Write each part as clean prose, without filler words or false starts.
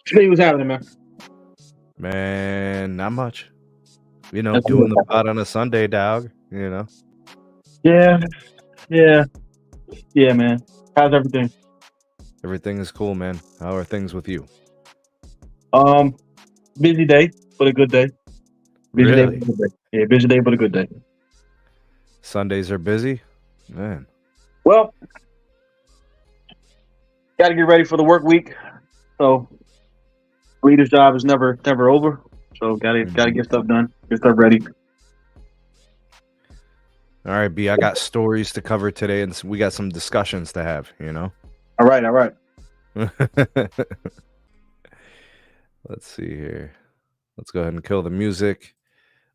Hey, what's happening, man? Man, not much. Doing the pod on a Sunday, dog. Yeah, man. How's everything? Everything is cool, man. How are things with you? Busy day, but a good day. Busy day, Really? but a good day. Yeah, busy day, but a good day. Sundays are busy? Man. Well, got to get ready for the work week. So, leader's job is never over. So, gotta get stuff done, get stuff ready. All right, B, I got stories to cover today, and we got some discussions to have, All right. Let's see here. Let's go ahead and kill the music.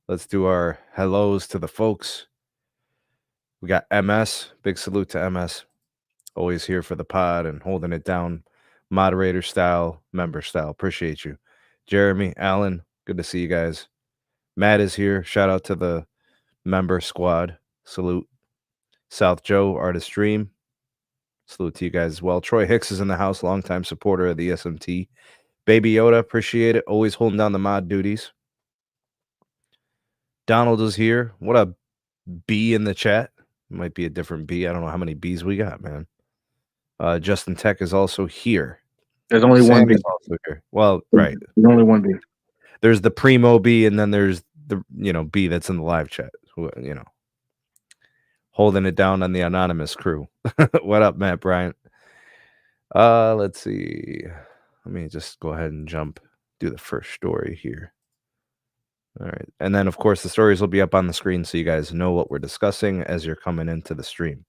Let's do our hellos to the folks. We got MS. Big salute to MS. Always here for the pod and holding it down. Moderator style, member style. Appreciate you. Jeremy, Alan, good to see you guys. Matt is here. Shout out to the member squad. Salute. South Joe, Artist Dream. Salute to you guys as well. Troy Hicks is in the house, longtime supporter of the SMT. Baby Yoda, appreciate it. Always holding down the mod duties. Donald is here. What a B in the chat. It might be a different B. I don't know how many B's we got, man. Justin Tech is also here. There's only one B. Also here. Well, right. There's only one B. There's the Primo B, and then there's the B that's in the live chat. Holding it down on the anonymous crew. What up, Matt Bryant? Let's see. Let me just go ahead and do the first story here. All right. And then, of course, the stories will be up on the screen so you guys know what we're discussing as you're coming into the stream.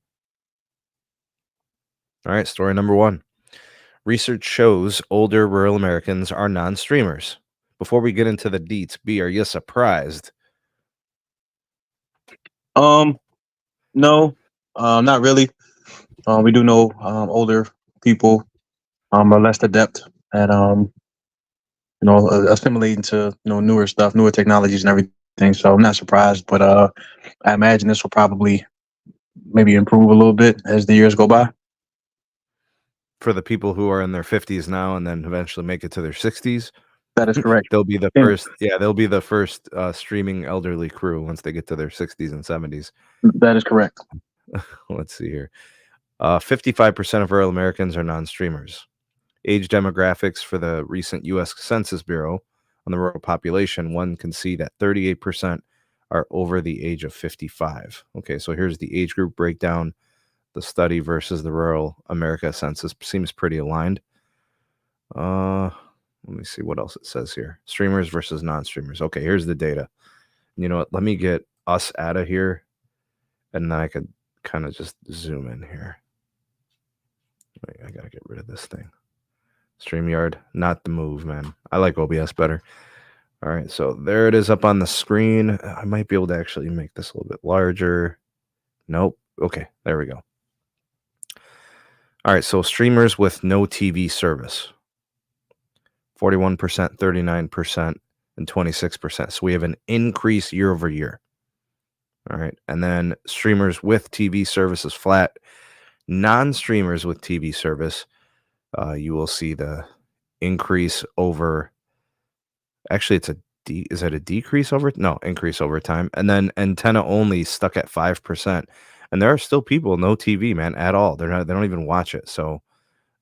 All right, story number 1. Research shows older rural Americans are non-streamers. Before we get into the deets, B, are you surprised? No, not really. We do know older people are less adept at assimilating to newer stuff, newer technologies, and everything. So I'm not surprised, but I imagine this will probably maybe improve a little bit as the years go by. For the people who are in their 50s now and then eventually make it to their 60s. That is correct. They'll be the first. Yeah, they'll be the first streaming elderly crew once they get to their 60s and 70s. That is correct. Let's see here. 55% of rural Americans are non-streamers. Age demographics for the recent U.S. Census Bureau on the rural population, one can see that 38% are over the age of 55. Okay, so here's the age group breakdown. The study versus the rural America census seems pretty aligned. Let me see what else it says here. Streamers versus non-streamers. Okay, here's the data. You know what? Let me get us out of here, and then I could kind of just zoom in here. Wait, I gotta get rid of this thing. StreamYard, not the move, man. I like OBS better. All right, so there it is up on the screen. I might be able to actually make this a little bit larger. Nope. Okay, there we go. All right, so streamers with no TV service. 41%, 39%, and 26%. So we have an increase year over year. All right, and then streamers with TV service is flat. Non-streamers with TV service, you will see the increase over. Actually, is it a decrease over? No, increase over time. And then antenna only stuck at 5%. And there are still people no TV, man, at all. They don't even watch it. So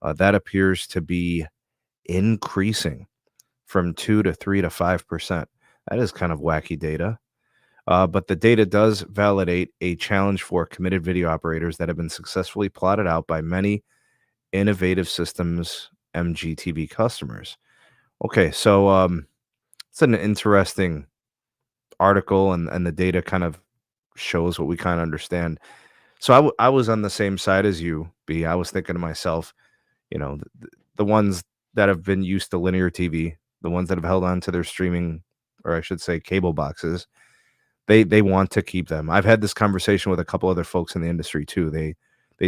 that appears to be increasing from 2 to 3 to 5%. That is kind of wacky data. But the data does validate a challenge for committed video operators that have been successfully plotted out by many innovative systems MGTV customers. Okay, so it's an interesting article, and the data kind of shows what we kind of understand. So I was on the same side as you, B. I was thinking to myself, the ones that have been used to linear TV, the ones that have held on to their streaming, or I should say cable boxes, they want to keep them. I've had this conversation with a couple other folks in the industry too. They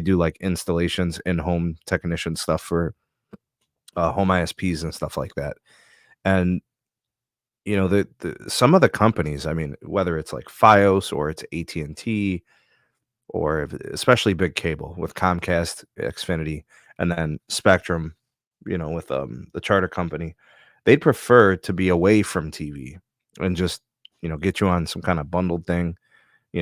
do like installations, in-home technician stuff for home ISPs and stuff like that. And some of the companies, I mean, whether it's like Fios or it's AT&T or especially big cable with Comcast, Xfinity, and then Spectrum, with the charter company, they'd prefer to be away from TV and just get you on some kind of bundled thing,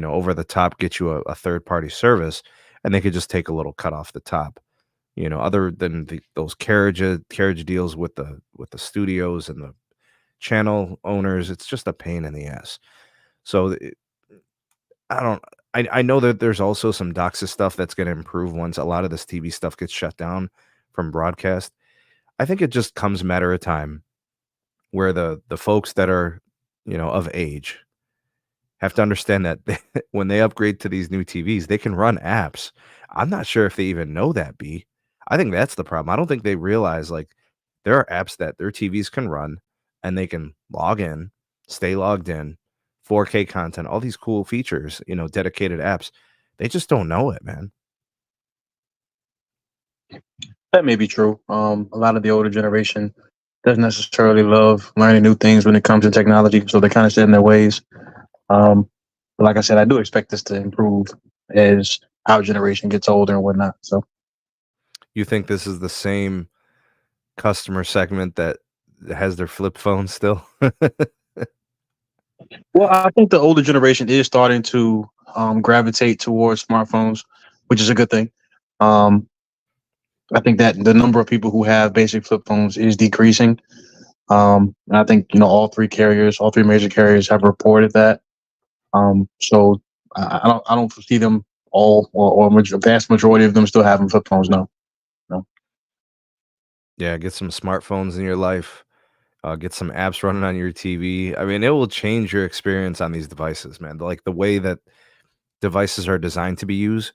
over the top, get you a third party service, and they could just take a little cut off the top. Other than those carriage deals with the studios and the channel owners, it's just a pain in the ass. So I don't. I know that there's also some DOCSIS stuff that's going to improve once a lot of this TV stuff gets shut down from broadcast. I think it just comes a matter of time where the folks that are of age have to understand that when they upgrade to these new TVs, they can run apps. I'm not sure if they even know that, B. I think that's the problem. I don't think they realize, like, there are apps that their TVs can run and they can log in, stay logged in, 4K content, all these cool features, dedicated apps. They just don't know it, man. That may be true. A lot of the older generation doesn't necessarily love learning new things when it comes to technology, so they kind of set in their ways. But like I said, I do expect this to improve as our generation gets older and whatnot. So, You think this is the same customer segment that has their flip phone still? well, I think the older generation is starting to gravitate towards smartphones, which is a good thing. Um, I think that the number of people who have basic flip phones is decreasing. And I think all three major carriers have reported that. So I don't foresee them all vast majority of them still having flip phones. No, no. Yeah, get some smartphones in your life. Get some apps running on your TV. I mean, it will change your experience on these devices, man. Like the way that devices are designed to be used,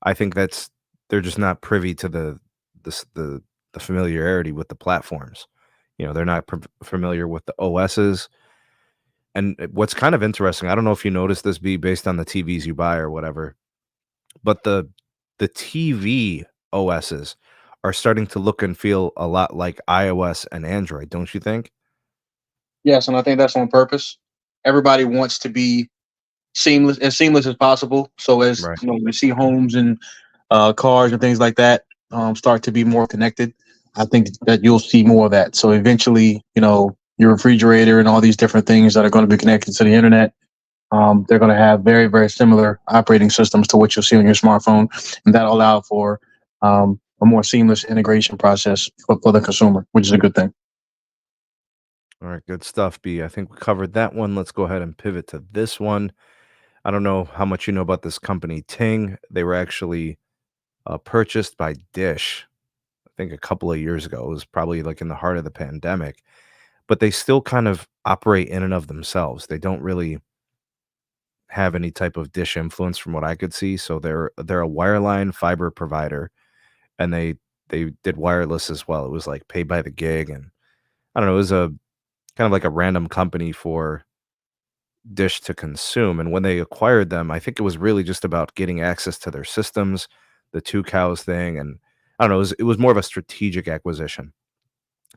I think they're just not privy to the s- the familiarity with the platforms. They're not familiar with the OSs. And what's kind of interesting, I don't know if you noticed this, be based on the TVs you buy or whatever, but the TV OSs are starting to look and feel a lot like iOS and Android, don't you think? Yes, and I think that's on purpose. Everybody wants to be seamless as possible. So as Right. we see homes and cars and things like that start to be more connected, I think that you'll see more of that. So eventually, your refrigerator and all these different things that are going to be connected to the internet, they're going to have very, very similar operating systems to what you'll see on your smartphone, and that'll allow for a more seamless integration process for the consumer, which is a good thing. All right, good stuff, B. I think we covered that one. Let's go ahead and pivot to this one. I don't know how much you know about this company, Ting. They were actually purchased by Dish, I think a couple of years ago. It was probably like in the heart of the pandemic, but they still kind of operate in and of themselves. They don't really have any type of Dish influence from what I could see. So they're a wireline fiber provider, and they did wireless as well. It was like pay by the gig, and I don't know. It was a kind of like a random company for Dish to consume. And when they acquired them, I think it was really just about getting access to their systems, the two cows thing, and I don't know. It was more of a strategic acquisition.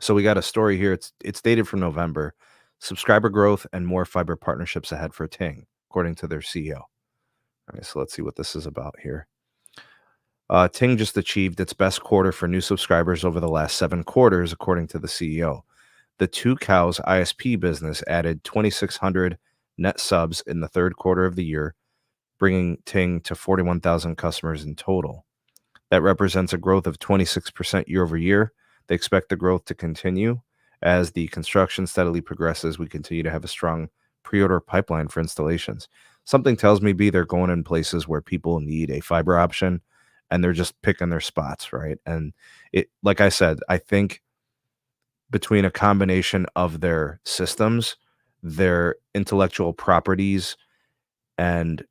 So we got a story here. It's dated from November. Subscriber growth and more fiber partnerships ahead for Ting, according to their CEO. All right, so let's see what this is about here. Ting just achieved its best quarter for new subscribers over the last 7 quarters, according to the CEO. The Two Cows ISP business added 2,600 net subs in the third quarter of the year, bringing Ting to 41,000 customers in total. That represents a growth of 26% year over year. They expect the growth to continue as the construction steadily progresses. We continue to have a strong pre-order pipeline for installations. Something tells me, B, they're going in places where people need a fiber option, and they're just picking their spots, right? And like I said, I think between a combination of their systems, their intellectual properties, and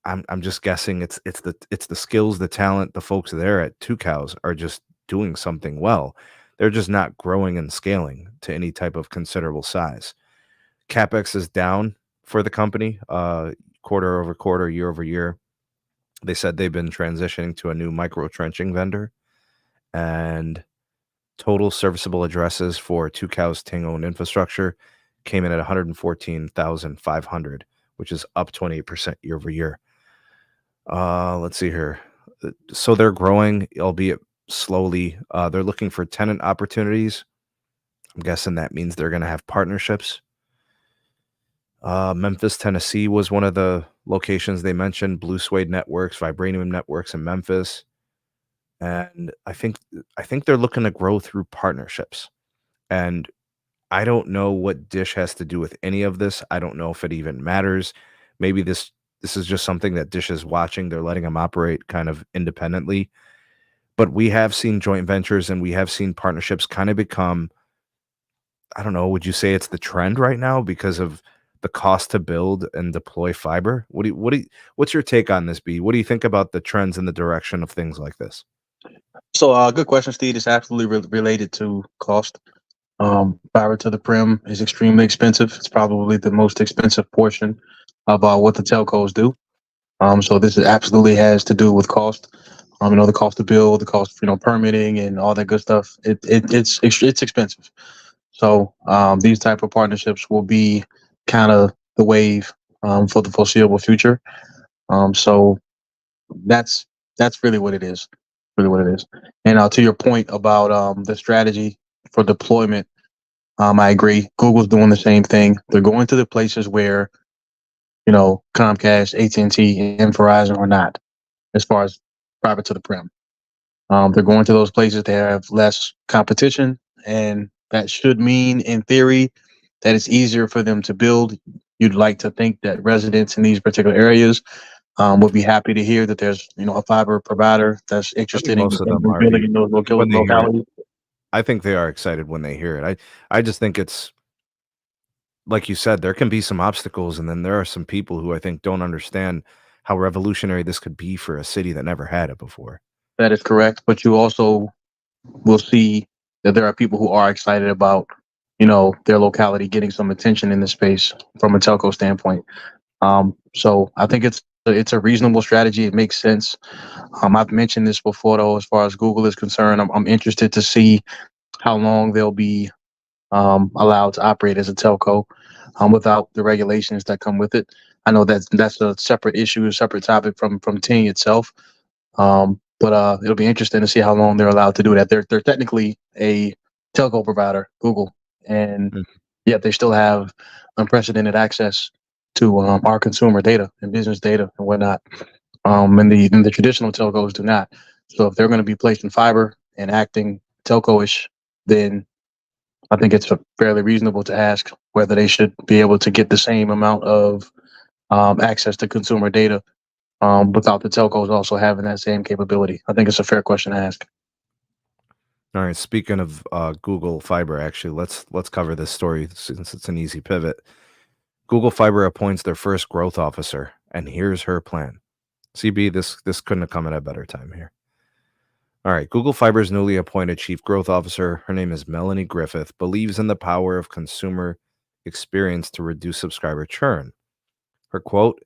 I'm just guessing it's the skills, the talent, the folks there at Two Cows are just doing something well. They're just not growing and scaling to any type of considerable size. CapEx is down for the company, quarter over quarter, year over year. They said they've been transitioning to a new micro trenching vendor, and total serviceable addresses for Two Cows Ting owned infrastructure came in at 114,500, which is up 28% year over year. Let's see here. So they're growing, albeit slowly. They're looking for tenant opportunities. I'm guessing that means they're going to have partnerships. Memphis, Tennessee was one of the locations they mentioned. Blue Suede Networks, Vibranium Networks in Memphis. And I think they're looking to grow through partnerships. And I don't know what Dish has to do with any of this. I don't know if it even matters. Maybe this is just something that Dish is watching. They're letting them operate kind of independently. But we have seen joint ventures and we have seen partnerships kind of become, I don't know, would you say it's the trend right now because of the cost to build and deploy fiber? What's your take on this, B? What do you think about the trends in the direction of things like this? So, good question, Steve. It's absolutely related to cost. Fiber to the prim is extremely expensive. It's probably the most expensive portion of what the telcos do. So this absolutely has to do with cost. The cost to build, the cost, permitting and all that good stuff. It's expensive. So these type of partnerships will be kind of the wave for the foreseeable future. So that's really what it is. Really what it is. And to your point about the strategy for deployment, I agree. Google's doing the same thing. They're going to the places where Comcast, AT&T, and Verizon are not, as far as fiber to the prim. They're going to those places that have less competition, and that should mean, in theory, that it's easier for them to build. You'd like to think that residents in these particular areas would be happy to hear that there's a fiber provider that's I think interested in, most of them in are building in those when they hear it. localities. I think they are excited when they hear it. I just think it's like you said, there can be some obstacles, and then there are some people who I think don't understand how revolutionary this could be for a city that never had it before. That is correct, but you also will see that there are people who are excited about their locality getting some attention in the space from a telco standpoint. So I think it's a reasonable strategy. It makes sense. I've mentioned this before, though, as far as Google is concerned. I'm interested to see how long they'll be allowed to operate as a telco without the regulations that come with it. I know that's a separate issue, a separate topic from Ting itself. But it'll be interesting to see how long they're allowed to do that. They're technically a telco provider, Google, and Mhm. yet they still have unprecedented access to our consumer data and business data and whatnot. And the traditional telcos do not. So if they're going to be placing fiber and acting telco-ish, then I think it's fairly reasonable to ask whether they should be able to get the same amount of access to consumer data without the telcos also having that same capability. I think it's a fair question to ask. All right. Speaking of Google Fiber, actually, let's cover this story since it's an easy pivot. Google Fiber appoints their first growth officer, and here's her plan. CB, this couldn't have come at a better time here. All right. Google Fiber's newly appointed chief growth officer, her name is Melanie Griffith, believes in the power of consumer experience to reduce subscriber churn. Her quote,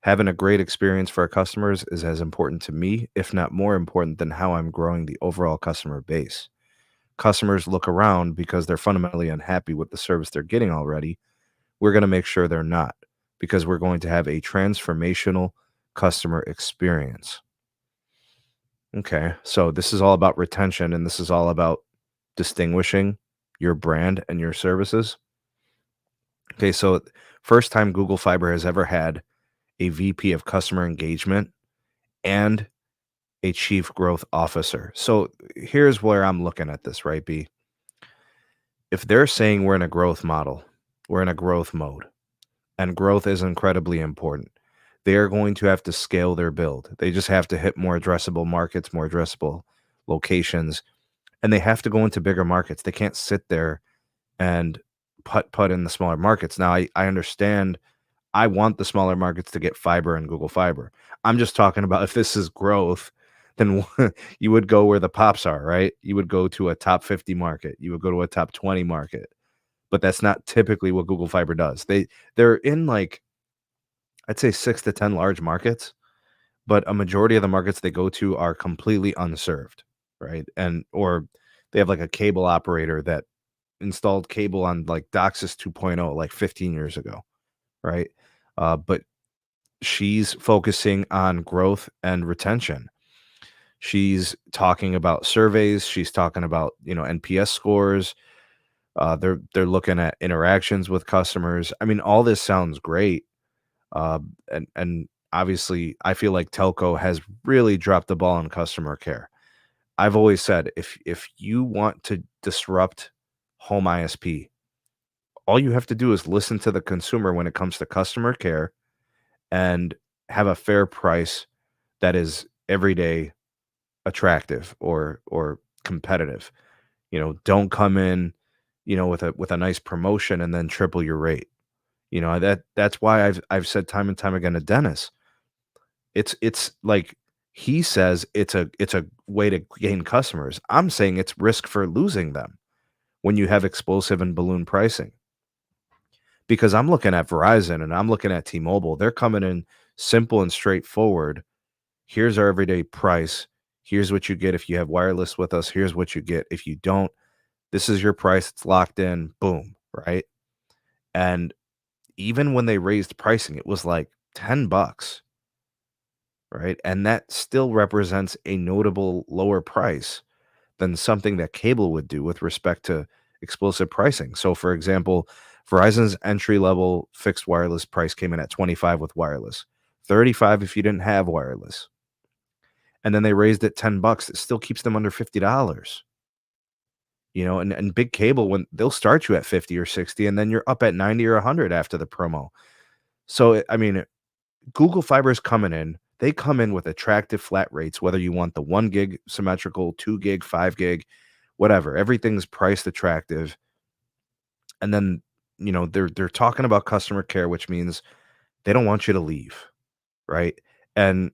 "Having a great experience for our customers is as important to me, if not more important than how I'm growing the overall customer base. Customers look around because they're fundamentally unhappy with the service they're getting already. We're going to make sure they're not, because we're going to have a transformational customer experience." Okay, so this is all about retention, and this is all about distinguishing your brand and your services. Okay, so first time Google Fiber has ever had a VP of customer engagement and a chief growth officer. So here's where I'm looking at this, right, B? If they're saying we're in a growth model, we're in a growth mode, and growth is incredibly important, they are going to have to scale their build. They just have to hit more addressable markets, more addressable locations, and they have to go into bigger markets. They can't sit there and put in the smaller markets. Now, I understand. I want the smaller markets to get fiber and Google Fiber. I'm just talking about if this is growth, then you would go where the pops are, right? You would go to a top 50 market. You would go to a top 20 market. But that's not typically what Google Fiber does. They're in like, I'd say 6 to 10 large markets, but a majority of the markets they go to are completely unserved, right? And or they have like a cable operator that installed cable on like DOCSIS 2.0 like 15 years ago, right? But she's focusing on growth and retention. She's talking about surveys. She's talking about, NPS scores. They're looking at interactions with customers. I mean, all this sounds great. And obviously, I feel like telco has really dropped the ball on customer care. I've always said if you want to disrupt home ISP, all you have to do is listen to the consumer when it comes to customer care and have a fair price that is everyday attractive or competitive. Don't come in, with a nice promotion and then triple your rate. That's why I've said time and time again to Dennis, it's like he says it's a way to gain customers. I'm saying it's risk for losing them when you have explosive and balloon pricing. Because I'm looking at Verizon and I'm looking at T-Mobile. They're coming in simple and straightforward. Here's our everyday price. Here's what you get if you have wireless with us. Here's what you get if you don't. This is your price. It's locked in. Boom. Right. And even when they raised pricing, it was like $10. Right. And that still represents a notable lower price than something that cable would do with respect to explosive pricing. So, for example, Verizon's entry-level fixed wireless price came in at $25 with wireless, $35 if you didn't have wireless. And then they raised it $10. It still keeps them under $50. And big cable, when they'll start you at 50 or 60, and then you're up at 90 or 100 after the promo. So, I mean, Google Fiber is coming in. They come in with attractive flat rates, whether you want the 1 gig symmetrical, 2 gig, 5 gig, whatever. Everything's priced attractive. And then, they're talking about customer care, which means they don't want you to leave, right? And,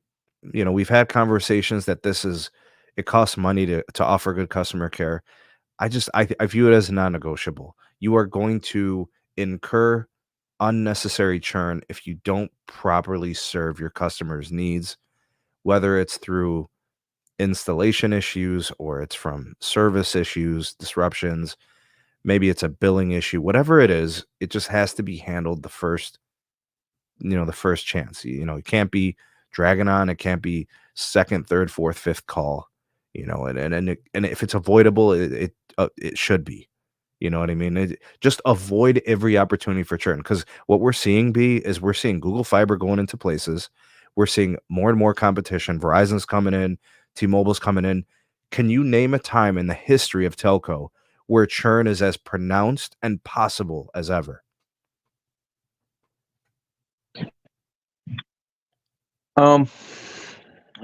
we've had conversations that it costs money to offer good customer care. I view it as non-negotiable. You are going to incur unnecessary churn if you don't properly serve your customers' needs, whether it's through installation issues or it's from service issues, disruptions, maybe it's a billing issue, whatever it is, it just has to be handled the first chance. It can't be dragging on. It can't be second, third, fourth, fifth call, and if it's avoidable, it should be. You know what I mean? Just avoid every opportunity for churn, because what we're seeing is we're seeing Google Fiber going into places. We're seeing more and more competition. Verizon's coming in. T-Mobile's coming in. Can you name a time in the history of telco where churn is as pronounced and possible as ever?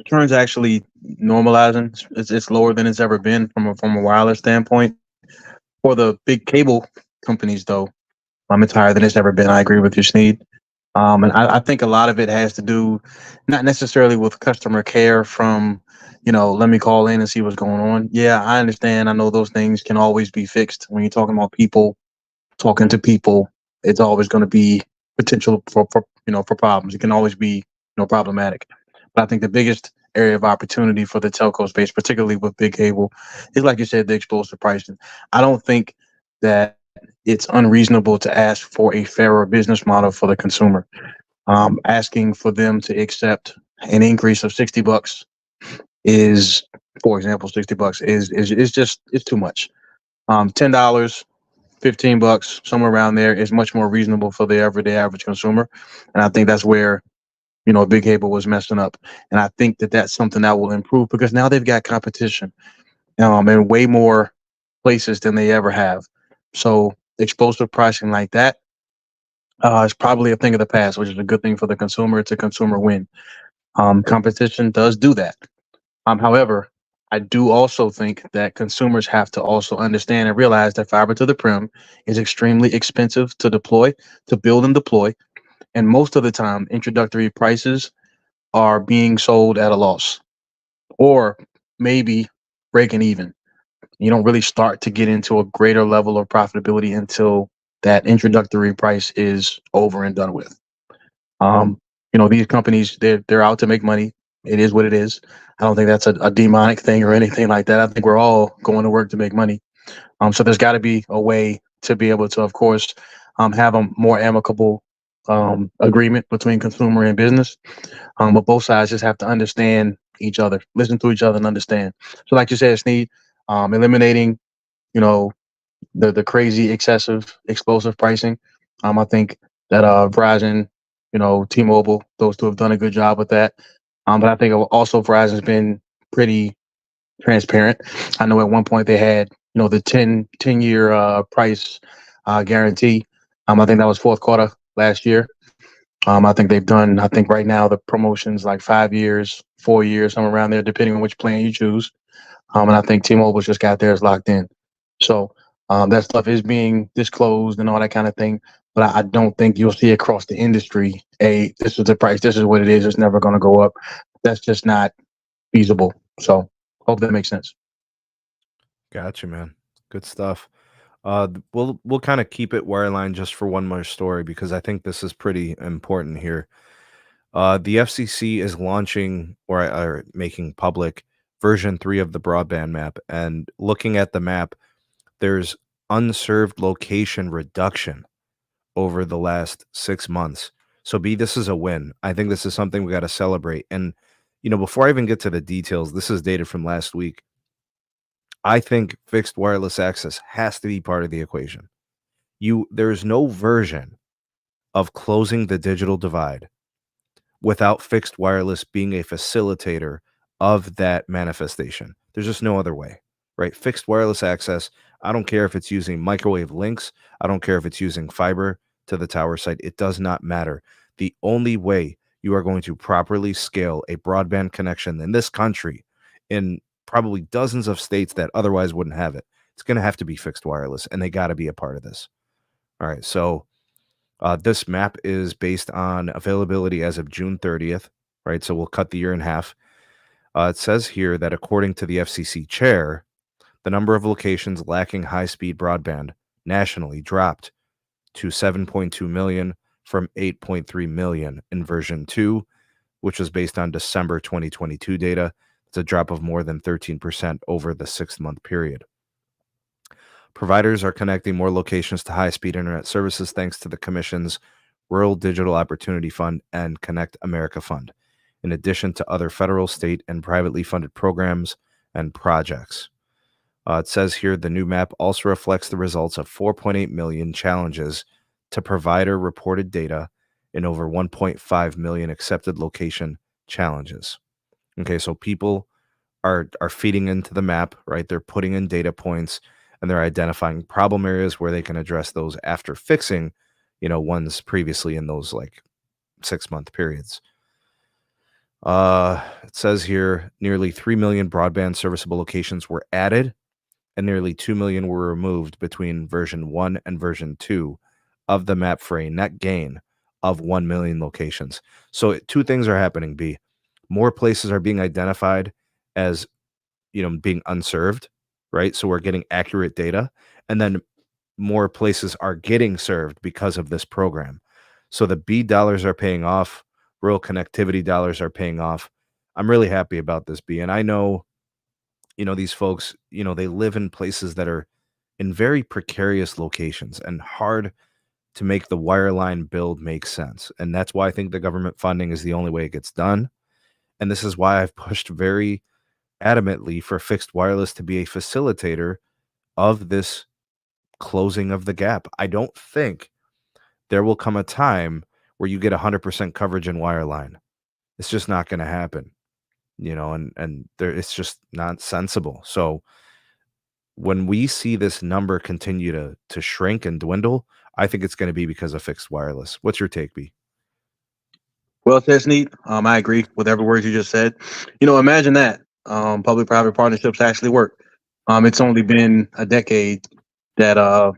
Churn's actually normalizing. It's lower than it's ever been from a wireless standpoint. For the big cable companies, though, it's higher than it's ever been. I agree with you, Sneed. And I think a lot of it has to do not necessarily with customer care from, let me call in and see what's going on. Yeah, I understand. I know those things can always be fixed. When you're talking about people talking to people, it's always going to be potential for problems. It can always be, problematic. But I think the biggest area of opportunity for the telco space, particularly with big cable, is, like you said, the explosive pricing. I don't think that it's unreasonable to ask for a fairer business model for the consumer. Asking for them to accept an increase of $60 is, for example, $60 is just, it's too much. $10, $15, somewhere around there is much more reasonable for the everyday average consumer. And I think that's where, big cable was messing up. And I think that that's something that will improve, because now they've got competition in way more places than they ever have. So explosive pricing like that is probably a thing of the past, which is a good thing for the consumer. It's a consumer win. Competition does do that. However, I do also think that consumers have to also understand and realize that fiber to the prim is extremely expensive to deploy, to build and deploy. And most of the time, introductory prices are being sold at a loss or maybe breaking even. You don't really start to get into a greater level of profitability until that introductory price is over and done with. These companies, they're out to make money. It is what it is. I don't think that's a demonic thing or anything like that. I think we're all going to work to make money. So there's got to be a way to be able to, of course, have a more amicable agreement between consumer and business. But both sides just have to understand each other, listen to each other, and understand. So, like you said, Sneed, eliminating, you know, the crazy, excessive, explosive pricing. I think that Verizon, T-Mobile, those two have done a good job with that. But I think also Verizon's been pretty transparent. I know at one point they had, the 10-year price guarantee. I think that was fourth quarter last year. I think they've done, I think right now the promotion's like 5 years, 4 years, somewhere around there, depending on which plan you choose. And I think T-Mobile's just got theirs locked in. So that stuff is being disclosed and all that kind of thing. But I don't think you'll see across the industry, hey, this is the price, this is what it is, it's never going to go up. That's just not feasible. So hope that makes sense. Gotcha, man. Good stuff. We'll kind of keep it wireline just for one more story because I think this is pretty important here. The FCC is launching or making public version 3 of the broadband map, and looking at the map, there's unserved location reduction over the last 6 months. So this is a win. I think this is something we got to celebrate. And before I even get to the details, this is dated from last week. I think fixed wireless access has to be part of the equation. There is no version of closing the digital divide without fixed wireless being a facilitator of that manifestation. There's just no other way, right? Fixed wireless access, I don't care if it's using microwave links, I don't care if it's using fiber to the tower site, it does not matter. The only way you are going to properly scale a broadband connection in this country, in probably dozens of states that otherwise wouldn't have it, it's going to have to be fixed wireless, and they got to be a part of this. All right, so this map is based on availability as of June 30th, right? So we'll cut the year in half. It says here that according to the FCC chair, the number of locations lacking high-speed broadband nationally dropped to 7.2 million from 8.3 million in version 2, which was based on December 2022 data. It's a drop of more than 13% over the 6-month period. Providers are connecting more locations to high-speed internet services thanks to the Commission's Rural Digital Opportunity Fund and Connect America Fund, in addition to other federal, state, and privately funded programs and projects. It says here the new map also reflects the results of 4.8 million challenges to provider-reported data in over 1.5 million accepted location challenges. Okay, so people are feeding into the map, right? They're putting in data points and they're identifying problem areas where they can address those after fixing, ones previously in those like 6-month periods. It says here nearly 3 million broadband serviceable locations were added and nearly 2 million were removed between version 1 and version 2 of the map for a net gain of 1 million locations. So two things are happening, B. More places are being identified as, being unserved, right? So we're getting accurate data. And then more places are getting served because of this program. So the B dollars are paying off. Rural connectivity dollars are paying off. I'm really happy about this, B. And I know, these folks, they live in places that are in very precarious locations and hard to make the wireline build make sense. And that's why I think the government funding is the only way it gets done. And this is why I've pushed very adamantly for fixed wireless to be a facilitator of this closing of the gap. I don't think there will come a time where you get 100% coverage in wireline. It's just not going to happen, and it's just not sensible. So when we see this number continue to shrink and dwindle, I think it's going to be because of fixed wireless. What's your take, B? Well said, Sneed. I agree with every word you just said. Imagine that public-private partnerships actually work. It's only been a decade that a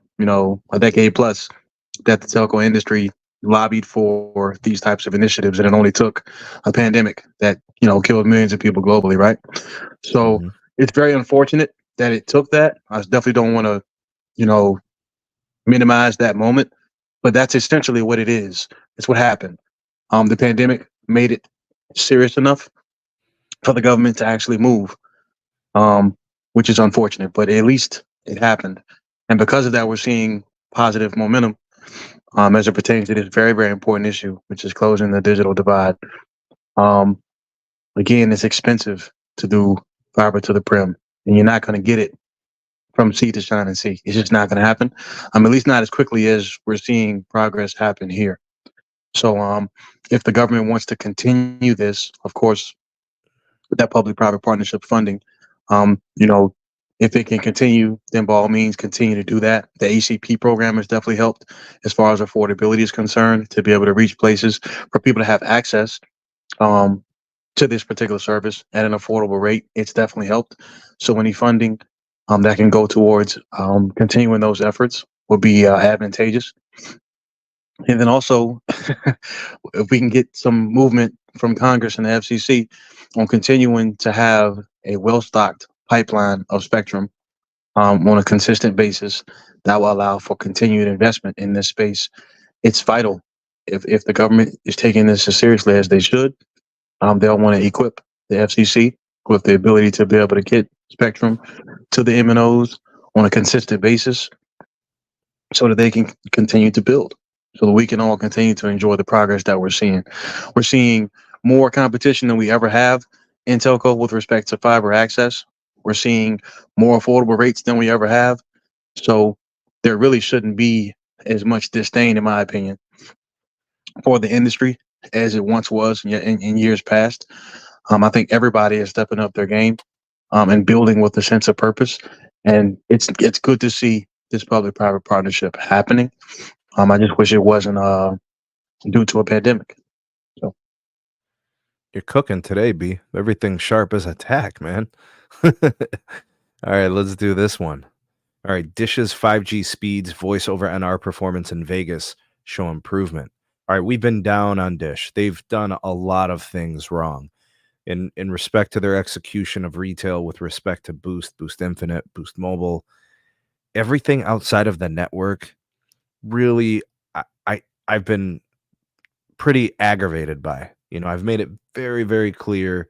decade plus that the telco industry lobbied for these types of initiatives, and it only took a pandemic that killed millions of people globally, right? So it's very unfortunate that it took that. I definitely don't want to minimize that moment, but that's essentially what it is. It's what happened. The pandemic made it serious enough for the government to actually move, which is unfortunate, but at least it happened. And because of that, we're seeing positive momentum as it pertains to this very, very important issue, which is closing the digital divide. Um, again, it's expensive to do fiber to the prim, and you're not going to get it from sea to shining sea. It's just not going to happen. At least not as quickly as we're seeing progress happen here. So, if the government wants to continue this, of course, with that public-private partnership funding, you know, if it can continue, then by all means, continue to do that. The ACP program has definitely helped as far as affordability is concerned to be able to reach places for people to have access um, to this particular service at an affordable rate. It's definitely helped. So any funding that can go towards continuing those efforts would be advantageous. And then also, if we can get some movement from Congress and the FCC on continuing to have a well-stocked pipeline of spectrum on a consistent basis, that will allow for continued investment in this space. It's vital. If the government is taking this as seriously as they should, they'll want to equip the FCC with the ability to be able to get spectrum to the MNOs on a consistent basis so that they can continue to build, so that we can all continue to enjoy the progress that we're seeing. We're seeing more competition than we ever have in telco with respect to fiber access. We're seeing more affordable rates than we ever have. So there really shouldn't be as much disdain, in my opinion, for the industry as it once was in years past. I think everybody is stepping up their game and building with a sense of purpose. And it's good to see this public-private partnership happening. I just wish it wasn't due to a pandemic. So You're cooking today, B. Everything's sharp as a tack, man. All right, let's do this one. All right, Dish's 5G speeds, voice over NR performance in Vegas show improvement. All right, we've been down on Dish. They've done a lot of things wrong in respect to their execution of retail with respect to Boost Infinite, Boost Mobile. Everything outside of the network, really, I've been pretty aggravated by. I've made it very, very clear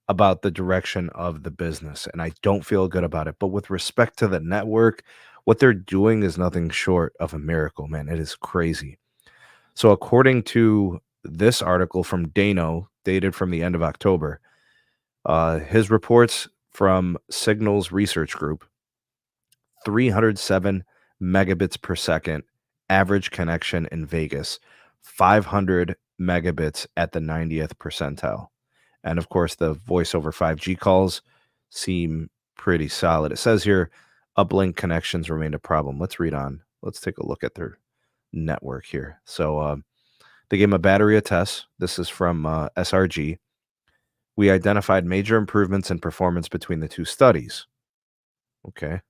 about the direction of the business, and I don't feel good about it. But with respect to the network, what they're doing is nothing short of a miracle, man. It is crazy. So according to this article from Dano, dated from the end of October, his reports from Signals Research Group, 307 megabits per second average connection in Vegas, 500 megabits at the 90th percentile. And of course, the voice over 5G calls seem pretty solid. It says here, uplink connections remained a problem. Let's read on. Let's take a look at their network here. So they gave them a battery of tests. This is from SRG. We identified major improvements in performance between the two studies. Okay.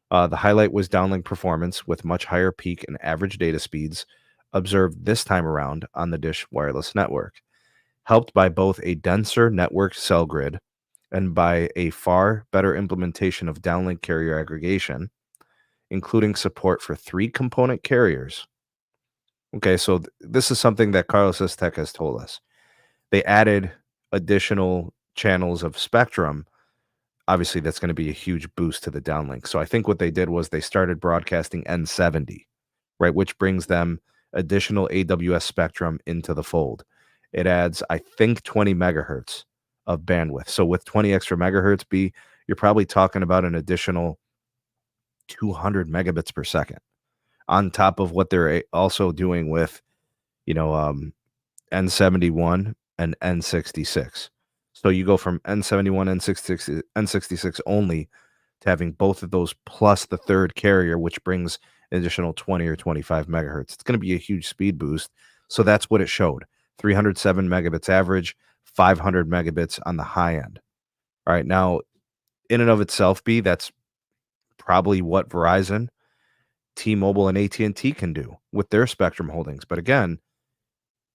The highlight was downlink performance with much higher peak and average data speeds observed this time around on the Dish wireless network, helped by both a denser network cell grid and by a far better implementation of downlink carrier aggregation, including support for 3 component carriers. Okay, so this is something that Carlos Tech has told us. They added additional channels of spectrum. Obviously, that's going to be a huge boost to the downlink. So I think what they did was they started broadcasting N70, right, which brings them additional AWS spectrum into the fold. It adds, I think, 20 megahertz of bandwidth. So with 20 extra megahertz, you're probably talking about an additional 200 megabits per second on top of what they're also doing with, N71 and N66. So you go from N71, N66 only to having both of those plus the third carrier, which brings an additional 20 or 25 megahertz. It's going to be a huge speed boost. So that's what it showed. 307 megabits average, 500 megabits on the high end. All right. Now, in and of itself, that's probably what Verizon, T-Mobile, and AT&T can do with their spectrum holdings. But again,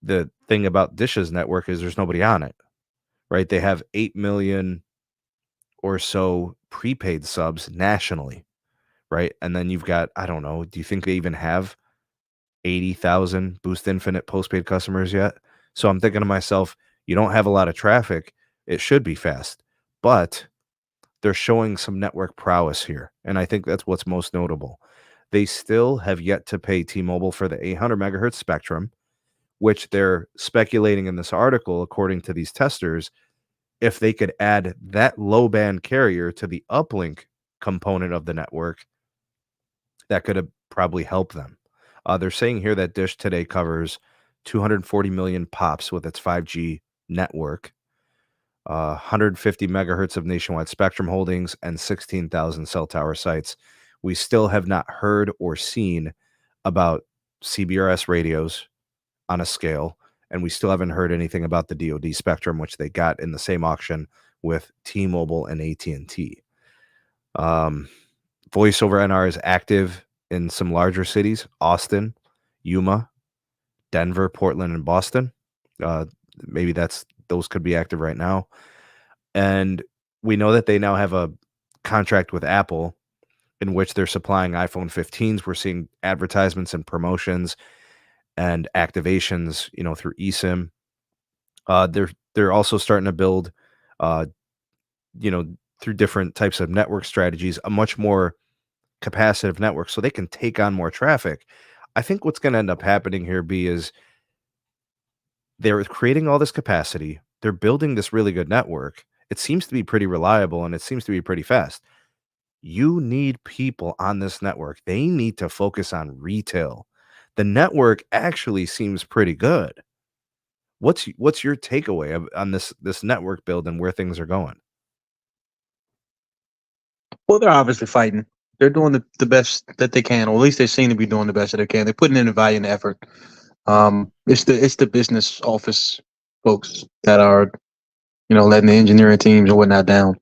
the thing about Dish's network is there's nobody on it, right? They have 8 million or so prepaid subs nationally, right? And then you've got, I don't know, do you think they even have 80,000 Boost Infinite postpaid customers yet? So I'm thinking to myself, you don't have a lot of traffic. It should be fast, but they're showing some network prowess here. And I think that's what's most notable. They still have yet to pay T-Mobile for the 800 megahertz spectrum, which they're speculating in this article, according to these testers, if they could add that low band carrier to the uplink component of the network, that could have probably helped them. They're saying here that Dish today covers 240 million pops with its 5G network, 150 megahertz of nationwide spectrum holdings, and 16,000 cell tower sites. We still have not heard or seen about CBRS radios on a scale, and we still haven't heard anything about the DoD spectrum, which they got in the same auction with T-Mobile and AT&T. Voice over NR is active in some larger cities: Austin, Yuma, Denver, Portland, and Boston. Maybe those could be active right now. And we know that they now have a contract with Apple in which they're supplying iPhone 15s. We're seeing advertisements and promotions and activations, through eSIM. They're also starting to build, through different types of network strategies, a much more capacitive network so they can take on more traffic. I think what's going to end up happening here is they're creating all this capacity. They're building this really good network. It seems to be pretty reliable and it seems to be pretty fast. You need people on this network. They need to focus on retail. The network actually seems pretty good. What's your takeaway on this network build and where things are going? Well, they're obviously fighting. They're doing the best that they can, or at least they seem to be doing the best that they can. They're putting in the value and the effort. It's the business office folks that are, letting the engineering teams and whatnot down.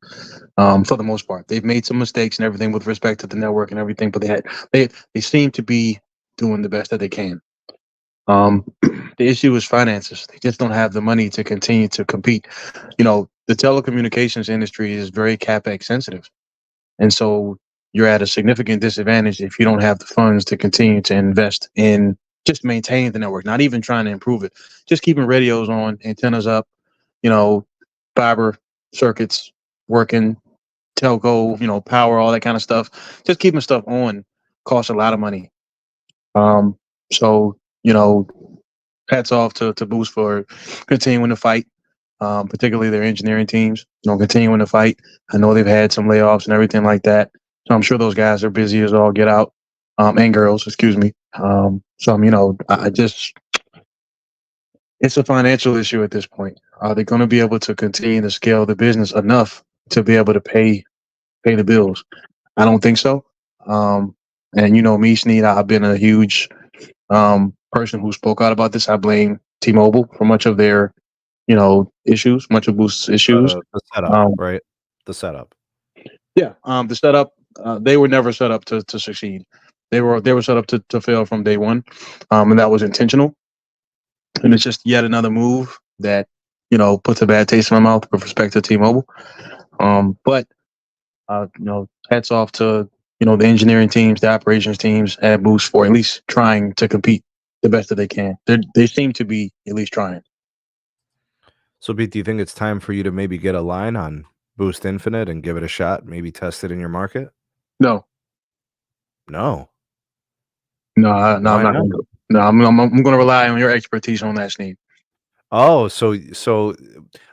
For the most part, they've made some mistakes and everything with respect to the network and everything, but they seem to be doing the best that they can. The issue is finances. They just don't have the money to continue to compete. The telecommunications industry is very capex sensitive, and so you're at a significant disadvantage if you don't have the funds to continue to invest in just maintaining the network, not even trying to improve it, just keeping radios on, antennas up, fiber circuits working, telco, power, all that kind of stuff. Just keeping stuff on costs a lot of money. So, hats off to Boost for continuing to fight, particularly their engineering teams, continuing to fight. I know they've had some layoffs and everything like that. So I'm sure those guys are busy as all get out, and girls, excuse me. It's a financial issue at this point. Are they going to be able to continue to scale the business enough to be able to pay the bills? I don't think so. And me, Sneed, I've been a huge person who spoke out about this. I blame T-Mobile for much of their, issues, much of Boost's issues. The setup, right? The setup. Yeah. The setup. They were never set up to succeed. They were set up to fail from day one, and that was intentional. And it's just yet another move that puts a bad taste in my mouth with respect to T-Mobile. But hats off to the engineering teams, the operations teams at Boost for at least trying to compete the best that they can. They seem to be at least trying. So, Pete, do you think it's time for you to maybe get a line on Boost Infinite and give it a shot? Maybe test it in your market? No. No. No, I'm not going to. No, I'm going to rely on your expertise on that, Sneed. Oh, so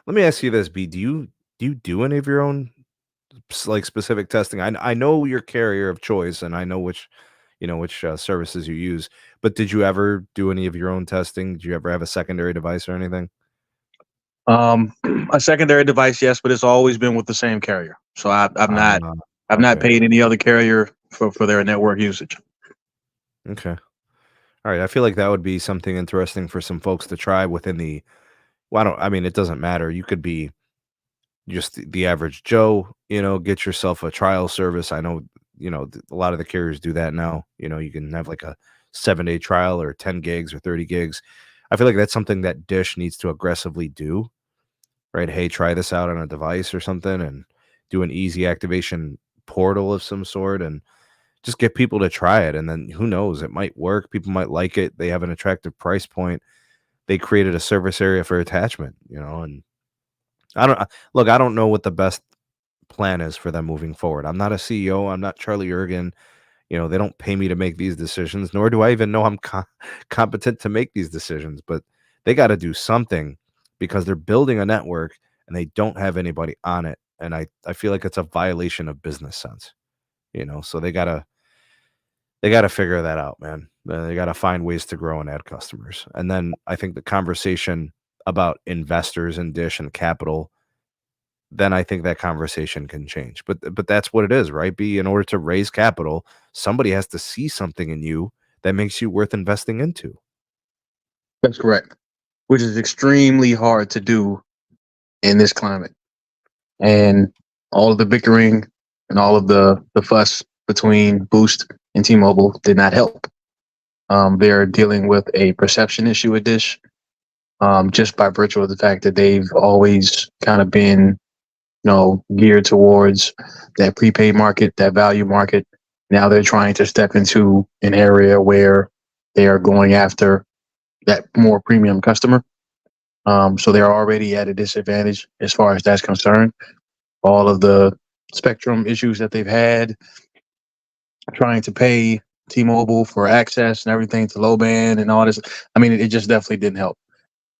let me ask you this, B. Do you do any of your own specific testing? I know your carrier of choice, and I know which services you use. But did you ever do any of your own testing? Did you ever have a secondary device or anything? A secondary device, yes, but it's always been with the same carrier. So I've not paid any other carrier for their network usage. Okay. All right. I feel like that would be something interesting for some folks to try within the. Well, it doesn't matter. You could be just the average Joe, get yourself a trial service. I know, a lot of the carriers do that now. You can have like a 7-day trial or 10 gigs or 30 gigs. I feel like that's something that Dish needs to aggressively do, right? Hey, try this out on a device or something and do an easy activation portal of some sort and just get people to try it. And then who knows, it might work. People might like it. They have an attractive price point. They created a service area for attachment, and I don't know what the best plan is for them moving forward. I'm not a CEO. I'm not Charlie Ergen. They don't pay me to make these decisions, nor do I even know I'm competent to make these decisions, but they got to do something because they're building a network and they don't have anybody on it. And I feel like it's a violation of business sense, so they gotta figure that out, man. They gotta find ways to grow and add customers. And then I think the conversation about investors in Dish and capital, then I think that conversation can change. But that's what it is, right? In order to raise capital, somebody has to see something in you that makes you worth investing into. That's correct. Which is extremely hard to do in this climate. And all of the bickering and all of the fuss between Boost and T-Mobile did not help. They're dealing with a perception issue at Dish, just by virtue of the fact that they've always kind of been, geared towards that prepaid market, that value market. Now they're trying to step into an area where they are going after that more premium customer. So they're already at a disadvantage as far as that's concerned. All of the spectrum issues that they've had, trying to pay T-Mobile for access and everything to low band and all this. I mean, it just definitely didn't help.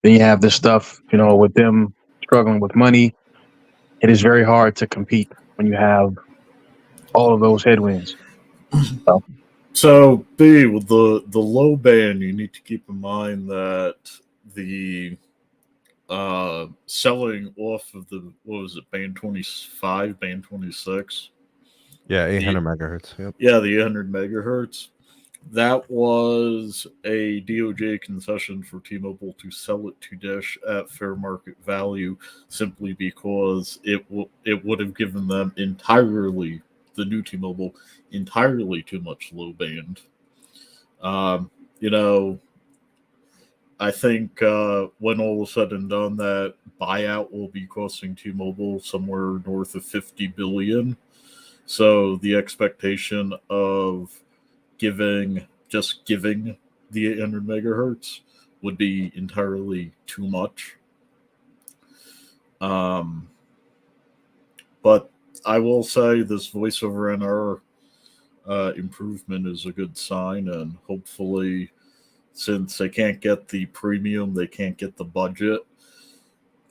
Then you have this stuff, with them struggling with money. It is very hard to compete when you have all of those headwinds. So, B, with the low band, you need to keep in mind that the selling off of the, band 25, band 26? Yeah, 800 megahertz. Yep. Yeah, the 800 megahertz. That was a DOJ concession for T-Mobile to sell it to Dish at fair market value, simply because it would have given them the new T-Mobile, entirely too much low band. I think when all is said and done, that buyout will be costing T-Mobile somewhere north of $50 billion. So the expectation of just giving the 800 megahertz would be entirely too much. But I will say this voice over NR improvement is a good sign, and hopefully, since they can't get the premium, they can't get the budget,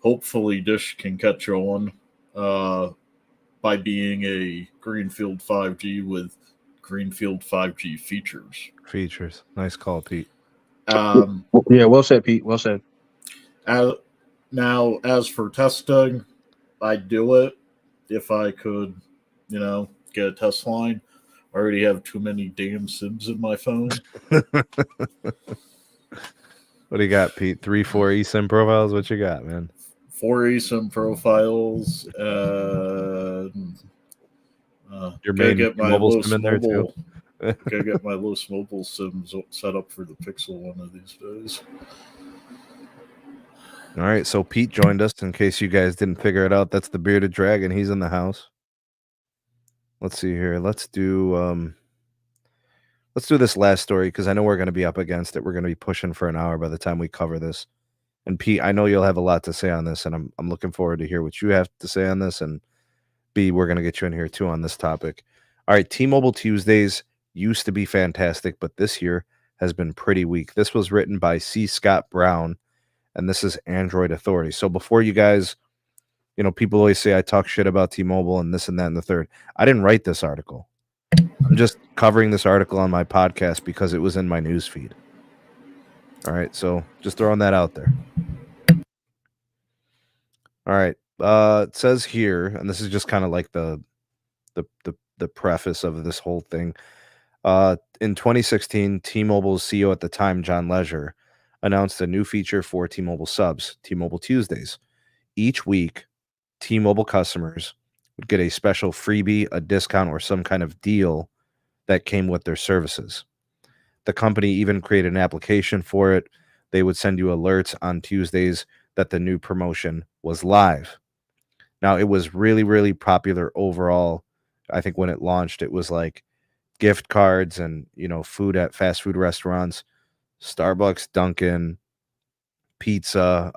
hopefully Dish can catch on by being a greenfield 5G with greenfield 5G features. Nice call, Pete. Yeah, well said, Pete. Well said. Now, as for testing, I'd do it if I could, get a test line. I already have too many damn SIMs in my phone. What do you got, Pete? 3-4 eSIM profiles? What you got, man? 4 eSIM profiles. Your main mobile SIM in there too. Gotta get my Los Mobile SIMs set up for the Pixel one of these days. All right, so Pete joined us. In case you guys didn't figure it out, that's the bearded dragon. He's in the house. Let's see here. Let's do this last story because I know we're going to be up against it. We're going to be pushing for an hour by the time we cover this. And Pete, I know you'll have a lot to say on this, and I'm looking forward to hear what you have to say on this. And B, we're going to get you in here too on this topic. All right, T-Mobile Tuesdays used to be fantastic, but this year has been pretty weak. This was written by C. Scott Brown, and this is Android Authority. So before you guys, people always say I talk shit about T-Mobile and this and that and the third. I didn't write this article. I'm just covering this article on my podcast because it was in my news feed. All right, so just throwing that out there. All right, it says here, and this is just kind of like the preface of this whole thing. In 2016, T-Mobile's CEO at the time, John Legere, announced a new feature for T-Mobile subs, T-Mobile Tuesdays. Each week, T-Mobile customers would get a special freebie, a discount, or some kind of deal that came with their services. The company even created an application for it. They would send you alerts on Tuesdays that the new promotion was live. Now, it was really, really popular overall. I think when it launched, it was like gift cards and, food at fast food restaurants, Starbucks, Dunkin', pizza.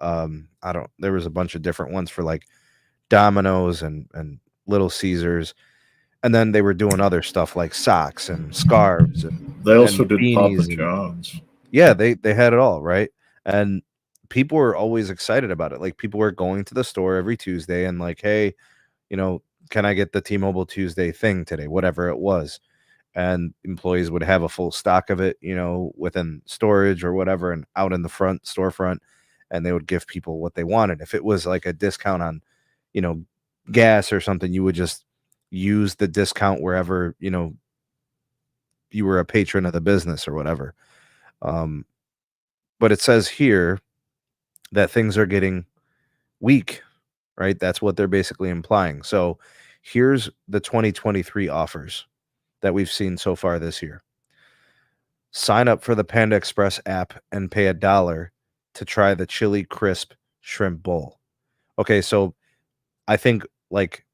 There was a bunch of different ones for like Domino's and Little Caesars. And then they were doing other stuff like socks and scarves. They also did Papa John's. Yeah, they had it all, right? And people were always excited about it. Like, people were going to the store every Tuesday and like, hey, can I get the T-Mobile Tuesday thing today, whatever it was. And employees would have a full stock of it, within storage or whatever, and out in the storefront, and they would give people what they wanted. If it was like a discount on, gas or something, you would just use the discount wherever, you were a patron of the business or whatever. But it says here that things are getting weak, right? That's what they're basically implying. So here's the 2023 offers that we've seen so far this year. Sign up for the Panda Express app and pay $1 to try the chili crisp shrimp bowl. Okay, so I think like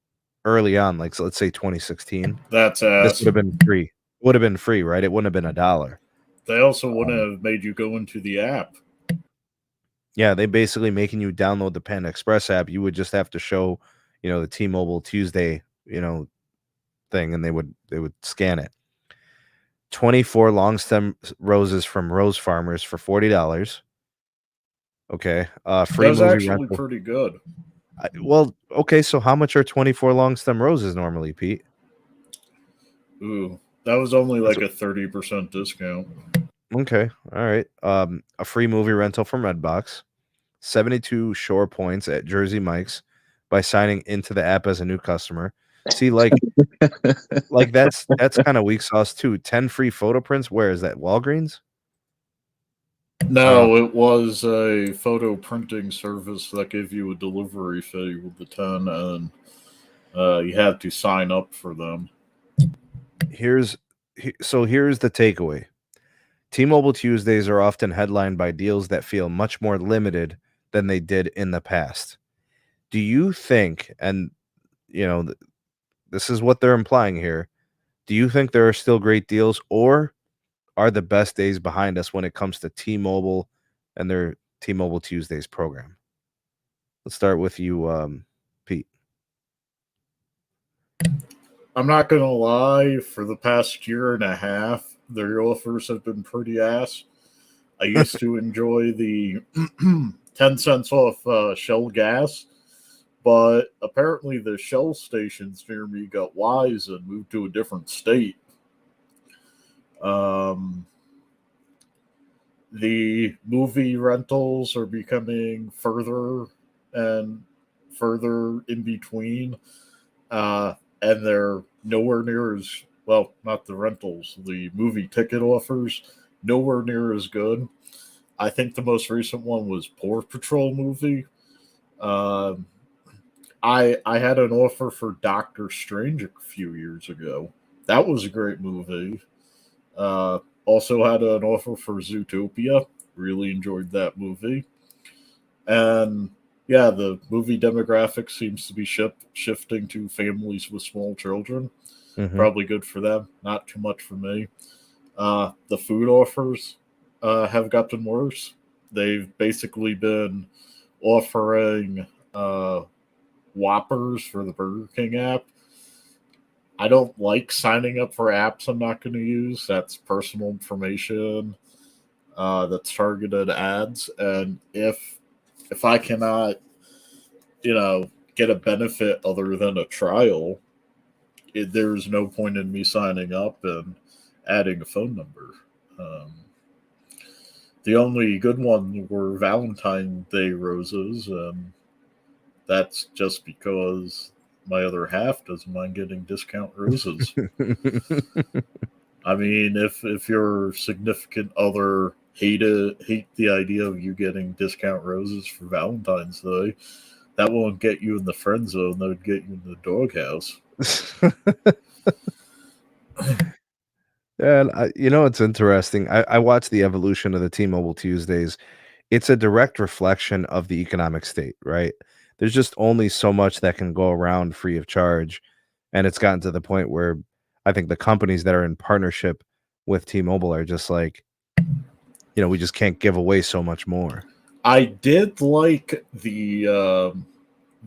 early on, like, so let's say 2016, That's this ass. would have been free. It would have been free, right? It wouldn't have been $1. They also wouldn't have made you go into the app. Yeah, they basically making you download the Panda Express app. You would just have to show, the T-Mobile Tuesday, thing, and they would scan it. 24 long stem roses from Rose Farmers for $40. Okay. Free That was movie actually rental. pretty good. Well, okay, so how much are 24 long stem roses normally, Pete? Ooh, that was only like a 30% discount. Okay, all right. A free movie rental from Redbox, 72 shore points at Jersey Mike's by signing into the app as a new customer. See, like that's kind of weak sauce too. 10 free photo prints. Where is that? Walgreens? No, it was a photo printing service that gave you a delivery fee with the 10, and you had to sign up for them. Here's the takeaway. T-Mobile Tuesdays are often headlined by deals that feel much more limited than they did in the past. Do you think, and this is what they're implying here, do you think there are still great deals, or are the best days behind us when it comes to T-Mobile and their T-Mobile Tuesdays program? Let's start with you, Pete. I'm not going to lie, for the past year and a half, their offers have been pretty ass. I used to enjoy the 10 cents off Shell gas, but apparently the Shell stations near me got wise and moved to a different state. The movie rentals are becoming further and further in between, and they're nowhere near as well. Not the rentals, the movie ticket offers, nowhere near as good. I think the most recent one was Paw Patrol movie. I had an offer for Doctor Strange a few years ago. That was a great movie. Also had an offer for Zootopia. Really enjoyed that movie. And yeah, the movie demographic seems to be shifting to families with small children. Mm-hmm. Probably good for them. Not too much for me. The food offers have gotten worse. They've basically been offering Whoppers for the Burger King app. I don't like signing up for apps I'm not going to use. That's personal information. That's targeted ads, and if I cannot, get a benefit other than a trial, there's no point in me signing up and adding a phone number. The only good one were Valentine's Day roses, and that's just because my other half doesn't mind getting discount roses. I mean, if your significant other hate the idea of you getting discount roses for Valentine's Day, that won't get you in the friend zone. That would get you in the doghouse. And it's interesting. I watched the evolution of the T-Mobile Tuesdays. It's a direct reflection of the economic state, right? There's just only so much that can go around free of charge. And it's gotten to the point where I think the companies that are in partnership with T-Mobile are just like, we just can't give away so much more. I did like the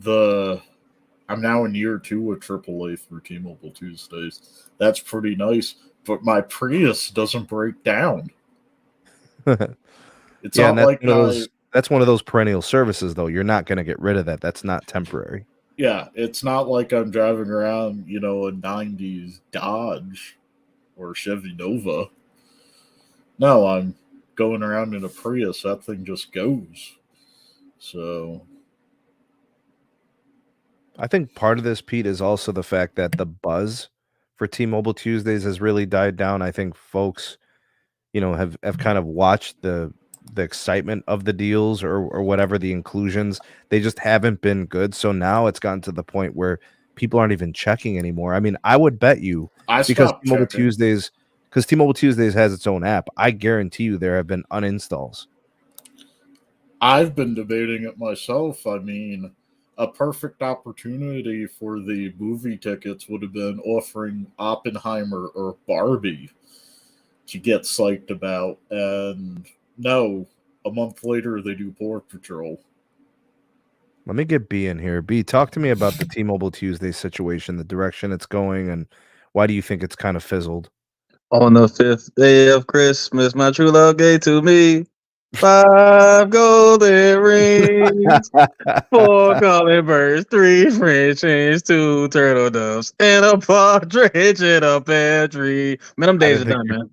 I'm now in year 2 with AAA through T-Mobile Tuesdays. That's pretty nice. But my Prius doesn't break down. It's not like That's one of those perennial services, though. You're not going to get rid of that. That's not temporary. Yeah, it's not like I'm driving around, a 90s Dodge or Chevy Nova. No, I'm going around in a Prius. That thing just goes. So, I think part of this, Pete, is also the fact that the buzz for T-Mobile Tuesdays has really died down. I think folks, have kind of watched the excitement of the deals or whatever the inclusions. They just haven't been good. So now it's gotten to the point where people aren't even checking anymore. I mean, I would bet you I because stopped checking. T-Mobile Tuesdays has its own app. I guarantee you there have been uninstalls. I've been debating it myself. I mean, a perfect opportunity for the movie tickets would have been offering Oppenheimer or Barbie to get psyched about. And no, a month later they do Paw Patrol. Let me get B in here. B, talk to me about the T-Mobile Tuesday situation, the direction it's going, and why do you think it's kind of fizzled? On the 5th day of Christmas, my true love gave to me 5 golden rings, 4 calling birds, 3 French hens, 2 turtle doves, and a partridge in a pear tree. Man, them I days didn't are think done, man.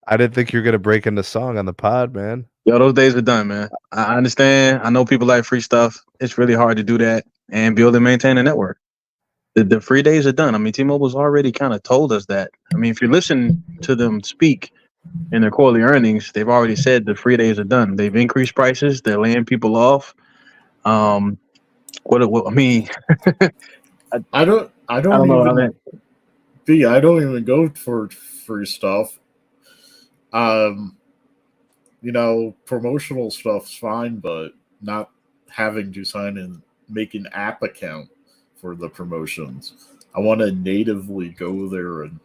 I didn't think you were gonna break into song on the pod, man. Yo, those days are done, man. I understand. I know people like free stuff. It's really hard to do that and build and maintain a network. The free days are done. I mean, T-Mobile's already kind of told us that. I mean, if you listen to them speak in their quarterly earnings, they've already said the free days are done. They've increased prices. They're laying people off. What I mean, I don't I don't know how even that. I don't even go for free stuff. Um, promotional stuff's fine, but not having to sign in, make an app account for the promotions. I want to natively go there and,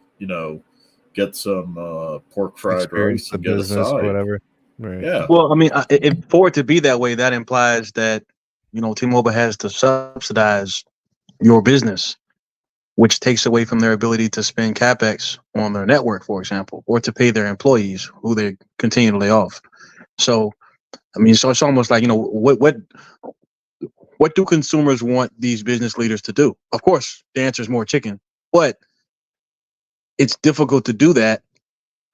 get some pork fried Experience rice the and get a business or side. whatever. Right. Yeah. Well, I mean, for it to be that way, that implies that T-Mobile has to subsidize your business, which takes away from their ability to spend capex on their network, for example, or to pay their employees who they continue to lay off. So, I mean, so it's almost like what do consumers want these business leaders to do? Of course, the answer is more chicken, but it's difficult to do that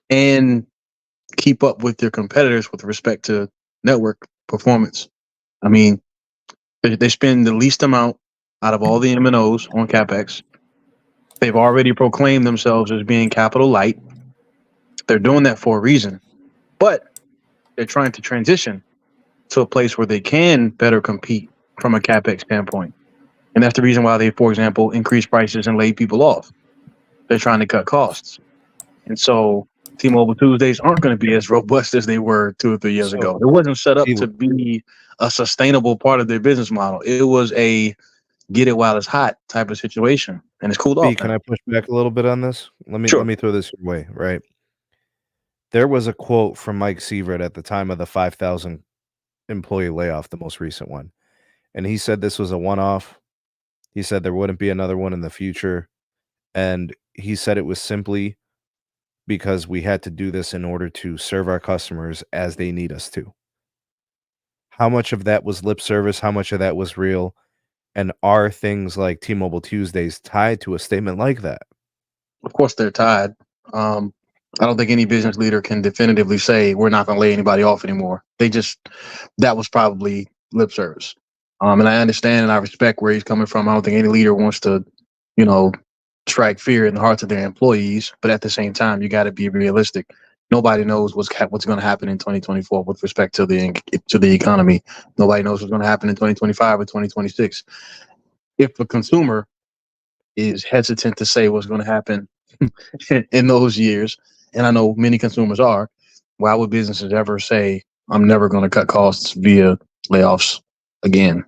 and keep up with their competitors with respect to network performance. I mean, they spend the least amount out of all the MNOs on capex. They've already proclaimed themselves as being capital light. They're doing that for a reason, but they're trying to transition to a place where they can better compete from a capex standpoint. And that's the reason why they, for example, increase prices and lay people off. They're trying to cut costs. And so T-Mobile Tuesdays aren't going to be as robust as they were 2 or 3 years So, ago. It wasn't set up P, to be a sustainable part of their business model. It was a get it while it's hot type of situation, and it's cooled P, off can now. I push back a little bit on this? Let Sure. me throw this your way, right? There was a quote from Mike Sievert at the time of the 5,000 employee layoff, the most recent one. And he said this was a one-off. He said there wouldn't be another one in the future. And he said it was simply because we had to do this in order to serve our customers as they need us to. How much of that was lip service? How much of that was real? And are things like T-Mobile Tuesdays tied to a statement like that? Of course, they're tied. I don't think any business leader can definitively say we're not going to lay anybody off anymore. That was probably lip service. And I understand and I respect where he's coming from. I don't think any leader wants to, strike fear in the hearts of their employees. But at the same time, you got to be realistic. Nobody knows what's going to happen in 2024 with respect to the economy. Nobody knows what's going to happen in 2025 or 2026. If a consumer is hesitant to say what's going to happen in those years, and I know many consumers are, why would businesses ever say, I'm never going to cut costs via layoffs again?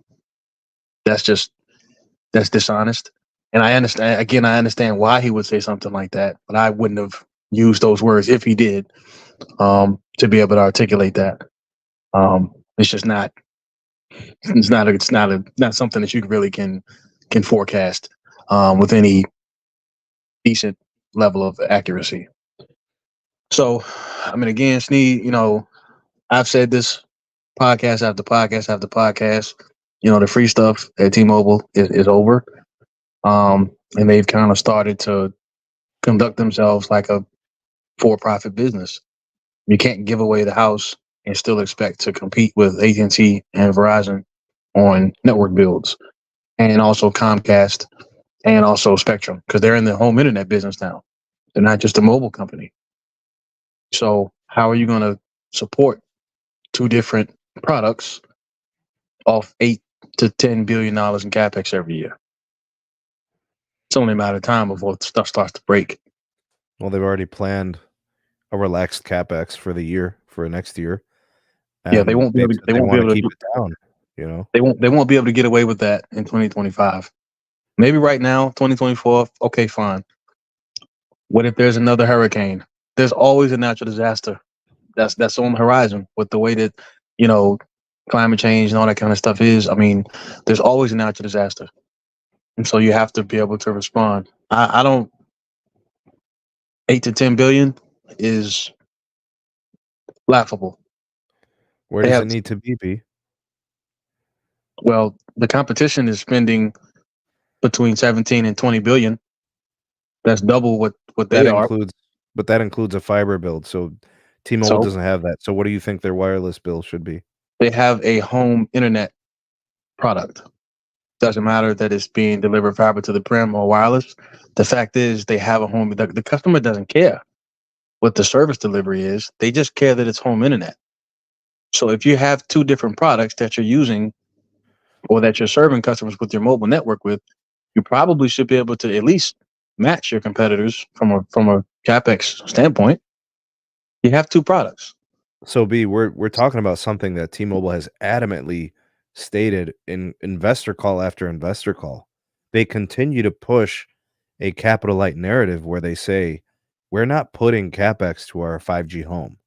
That's dishonest. And I understand why he would say something like that, but I wouldn't have used those words if he did, to be able to articulate that. It's just not not something that you really can forecast with any decent level of accuracy. So, I mean, again, Sneed, I've said this podcast after podcast after podcast. The free stuff at T-Mobile is over. And they've kind of started to conduct themselves like a for-profit business. You can't give away the house and still expect to compete with AT&T and Verizon on network builds, and also Comcast and also Spectrum, because they're in the home internet business now. They're not just a mobile company. So how are you going to support two different products off $8 to $10 billion in capex every year? It's only a matter of time before stuff starts to break. Well, they've already planned a relaxed capex for the year, for next year. Yeah, they won't be able to. They won't be able to keep it down. They won't be able to get away with that in 2025. Maybe right now, 2024. Okay, fine. What if there's another hurricane? There's always a natural disaster that's on the horizon with the way that climate change and all that kind of stuff is. I mean, there's always a natural disaster, and so you have to be able to respond. I don't. 8 to 10 billion is laughable. Where does it need to be, B? Well, the competition is spending between 17 and 20 billion. That's double what they are. But that includes a fiber build. So T-Mobile doesn't have that. So what do you think their wireless bill should be? They have a home internet product. Doesn't matter that it's being delivered fiber to the prim or wireless. The fact is they have a home. The customer doesn't care what the service delivery is. They just care that it's home internet. So if you have two different products that you're using or that you're serving customers with your mobile network with, you probably should be able to at least match your competitors from a capex standpoint. You have two products. So B, we're talking about something that T-Mobile has adamantly stated in investor call after investor call. They continue to push a capital light narrative where they say we're not putting capex to our 5G home.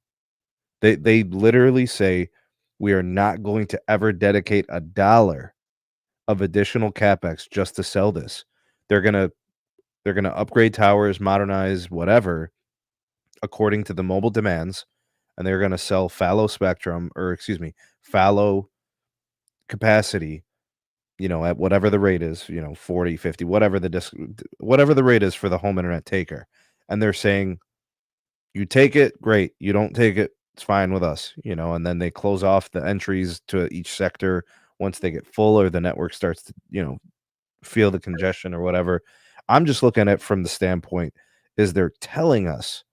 They literally say we are not going to ever dedicate $1 of additional capex just to sell this. They're gonna upgrade towers, modernize whatever according to the mobile demands, and they're gonna sell fallow capacity, at whatever the rate is, 40, 50, whatever the rate is for the home internet taker. And they're saying, you take it, great. You don't take it, it's fine with us, and then they close off the entries to each sector once they get full or the network starts to, feel the congestion or whatever. I'm just looking at it from the standpoint is they're telling us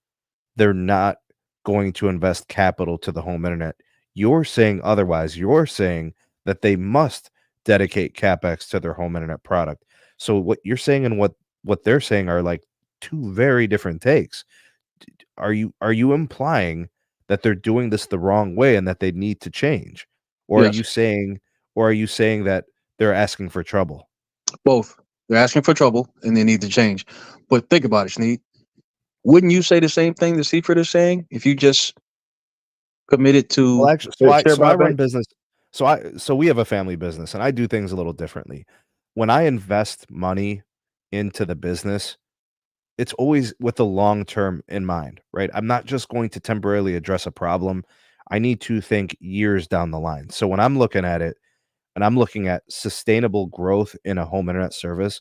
they're not going to invest capital to the home internet. You're saying otherwise. You're saying that they must dedicate capex to their home internet product. So what you're saying and what they're saying are like two very different takes. Are you implying that they're doing this the wrong way and that they need to change? Or Yes. are you saying that they're asking for trouble? Both. They're asking for trouble and they need to change. But think about it, Sneed. Wouldn't you say the same thing that Seaford is saying if you just committed to? Well, actually, I run business. So we have a family business, and I do things a little differently. When I invest money into the business, it's always with the long term in mind, right? I'm not just going to temporarily address a problem. I need to think years down the line. So when I'm looking at it, and I'm looking at sustainable growth in a home internet service,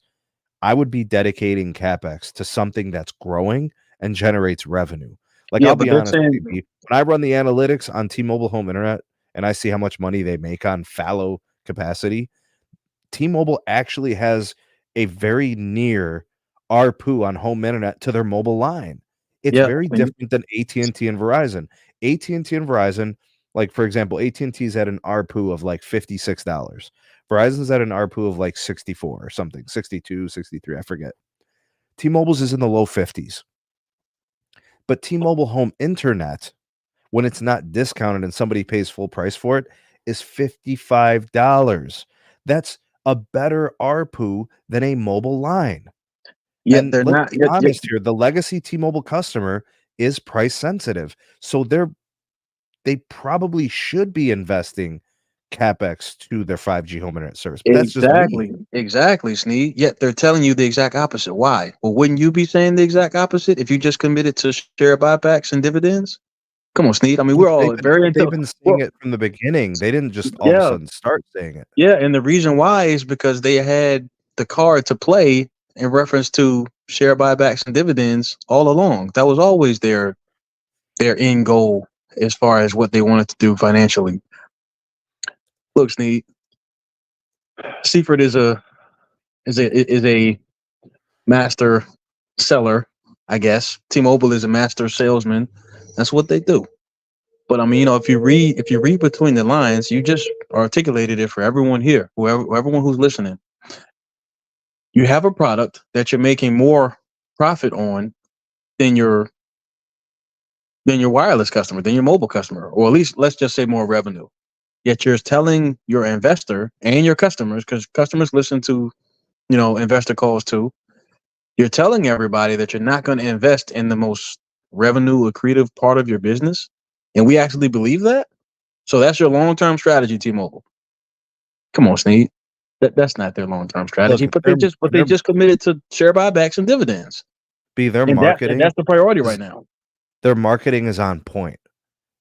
I would be dedicating capex to something that's growing and generates revenue. Like, Yeah, I'll but be they're honest, saying, when I run the analytics on T-Mobile home internet and I see how much money they make on fallow capacity, T-Mobile actually has a very near ARPU on home internet to their mobile line. It's yeah, very different than AT&T and Verizon. AT&T and Verizon, like, for example, AT&T's at an ARPU of like $56. Verizon's at an ARPU of like 64 or something, 62, 63, I forget. T-Mobile's is in the low 50s. But T-Mobile home internet, when it's not discounted and somebody pays full price for it, is $55. That's a better ARPU than a mobile line. yeah, And they're let's not. be honest here, the legacy T-Mobile customer is price sensitive. So they probably should be investing capex to their 5G home internet service. But that's just me. Exactly, Sneed. Yet they're telling you the exact opposite. Why? Well, wouldn't you be saying the exact opposite if you just committed to share buybacks and dividends? Come on, Sneed. I mean, But we're all very they've intel. been saying it from the beginning. They didn't just all of a Yeah, sudden start saying it. yeah, and the reason why is because they had the card to play in reference to share buybacks and dividends all along. That was always their end goal as far as what they wanted to do financially. Look, Sneed, Seaford is a master seller, I guess. T-Mobile is a master salesman. That's what they do. But I mean, if you read between the lines, you just articulated it for everyone here, everyone who's listening. You have a product that you're making more profit on than your wireless customer, than your mobile customer, or at least let's just say more revenue. Yet you're telling your investor and your customers, because customers listen to investor calls too. You're telling everybody that you're not going to invest in the most revenue accretive part of your business, and we actually believe that. So that's your long-term strategy, T-Mobile. Come on, Sneed. That's not their long-term strategy, Look, but they just committed to share buybacks and dividends. their And marketing that's the priority right now. Their marketing is on point.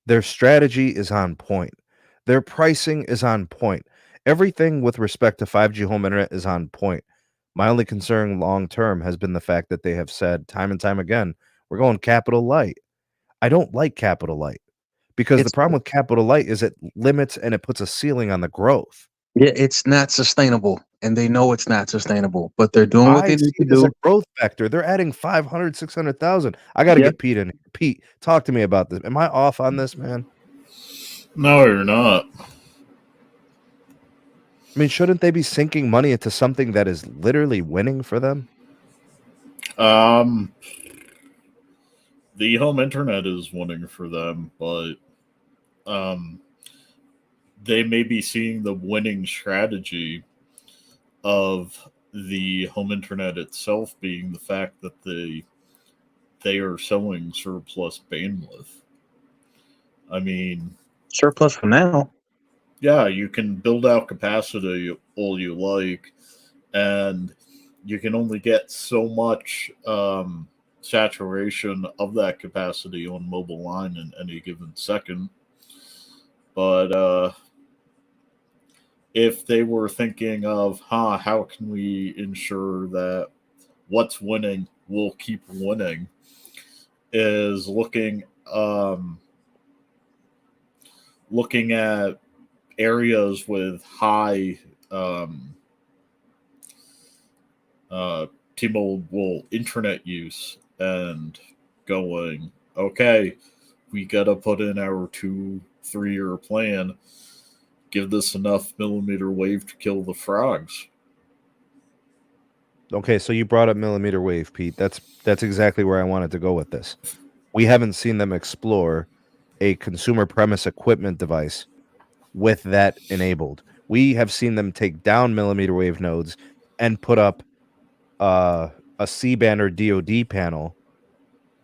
Their strategy is on point. Their pricing is on point. Everything with respect to 5G home internet is on point. My only concern long term has been the fact that they have said time and time again, we're going capital light. I don't like capital light because the problem with capital light is it limits and it puts a ceiling on the growth. Yeah, it's not sustainable, and they know it's not sustainable, but they're doing what I they see need to it as a do. growth vector. They're adding 500, 600,000. I got to Yep. get Pete in. Pete, talk to me about this. Am I off on this, man? No, you're not. I mean, shouldn't they be sinking money into something that is literally winning for them? The home internet is winning for them, but they may be seeing the winning strategy of the home internet itself being the fact that they are selling surplus bandwidth. I mean, Surplus for now. yeah, you can build out capacity all you like, and you can only get so much saturation of that capacity on mobile line in any given second. But if they were thinking of, how can we ensure that what's winning will keep winning, is looking at areas with high T-Mobile internet use and going, okay, we got to put in our 2-3 year plan. Give this enough millimeter wave to kill the frogs. Okay, so you brought up millimeter wave, Pete. That's exactly where I wanted to go with this. We haven't seen them explore a consumer premise equipment device with that enabled. We have seen them take down millimeter wave nodes and put up a C-band or DoD panel,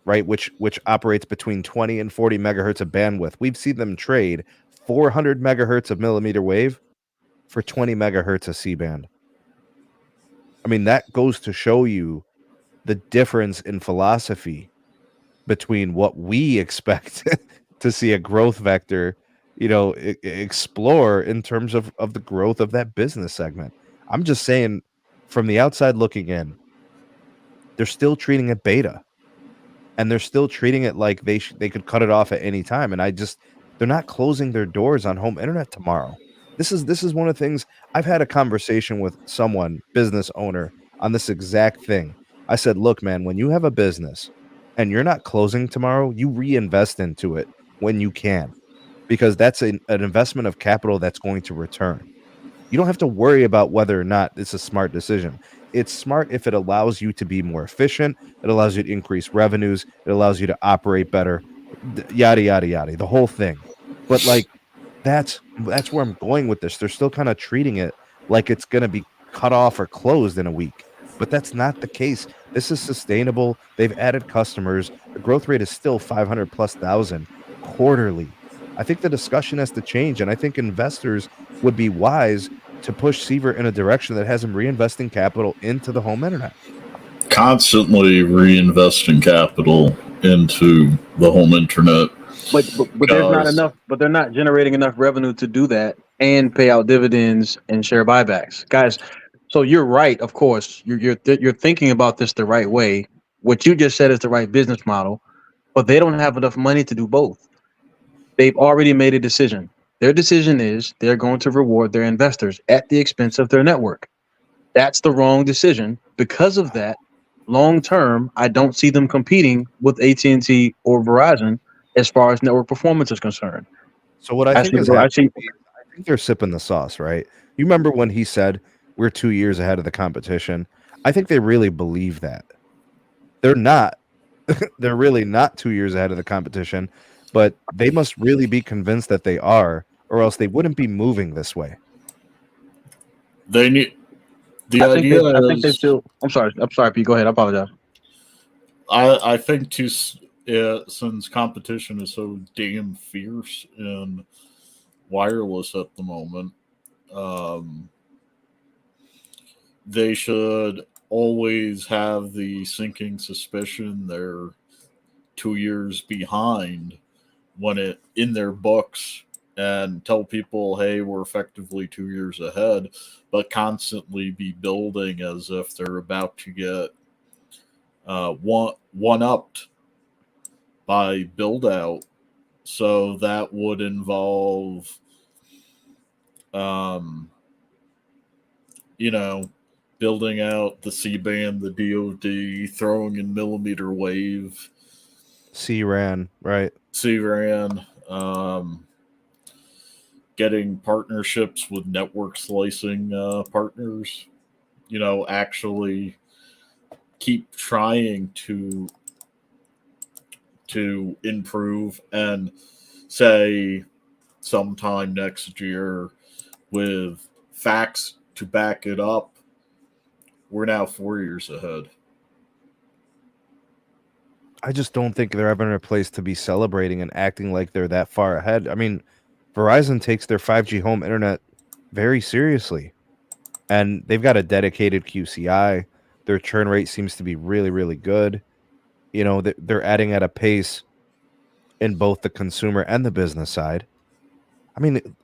right, which operates between 20 and 40 megahertz of bandwidth. We've seen them trade 400 megahertz of millimeter wave for 20 megahertz of C-band. I mean, that goes to show you the difference in philosophy between what we expect to see a growth vector, explore in terms of the growth of that business segment. I'm just saying, from the outside looking in, they're still treating it beta, and they're still treating it like they could cut it off at any time. And they're not closing their doors on home internet tomorrow. This is one of the things. I've had a conversation with someone, business owner, on this exact thing. I said, look, man, when you have a business and you're not closing tomorrow, you reinvest into it when you can, because that's an investment of capital that's going to return. You don't have to worry about whether or not it's a smart decision. It's smart if it allows you to be more efficient. It allows you to increase revenues. It allows you to operate better, yada, yada, yada, the whole thing. But that's where I'm going with this. They're still kind of treating it like it's going to be cut off or closed in a week. But that's not the case. This is sustainable. They've added customers. The growth rate is still 500 plus thousand quarterly. I think the discussion has to change, and I think investors would be wise to push Seaver in a direction that has him reinvesting capital into the home internet. Constantly reinvesting capital into the home internet. But there's not because enough. But they're not generating enough revenue to do that and pay out dividends and share buybacks, guys. So you're right. Of course, you're thinking about this the right way. What you just said is the right business model, but they don't have enough money to do both. They've already made a decision. Their decision is they're going to reward their investors at the expense of their network. That's the wrong decision. Because of that, long term, I don't see them competing with AT&T or Verizon as far as network performance is concerned. So what I I think see, is I happening, see. I think they're sipping the sauce, right? You remember when he said we're 2 years ahead of the competition? I think they really believe that. They're not. They're really not 2 years ahead of the competition, but they must really be convinced that they are, or else they wouldn't be moving this way. they need the I think idea they. I think they is feel. I'm sorry. I'm sorry, Pete. Go ahead. I apologize. I think since competition is so damn fierce in wireless at the moment, um, they should always have the sinking suspicion they're 2 years behind when it in their books and tell people, hey, we're effectively 2 years ahead, but constantly be building as if they're about to get one upped by build out. So that would involve, um, you know, building out the C band, the DoD, throwing in millimeter wave, CRAN, right? CRAN, getting partnerships with network slicing partners. Actually keep trying to improve and say sometime next year with facts to back it up, we're now 4 years ahead. I just don't think they're ever in a place to be celebrating and acting like they're that far ahead. I mean, Verizon takes their 5G home internet very seriously, and they've got a dedicated QCI. Their churn rate seems to be really, really good. They're adding at a pace in both the consumer and the business side. I mean,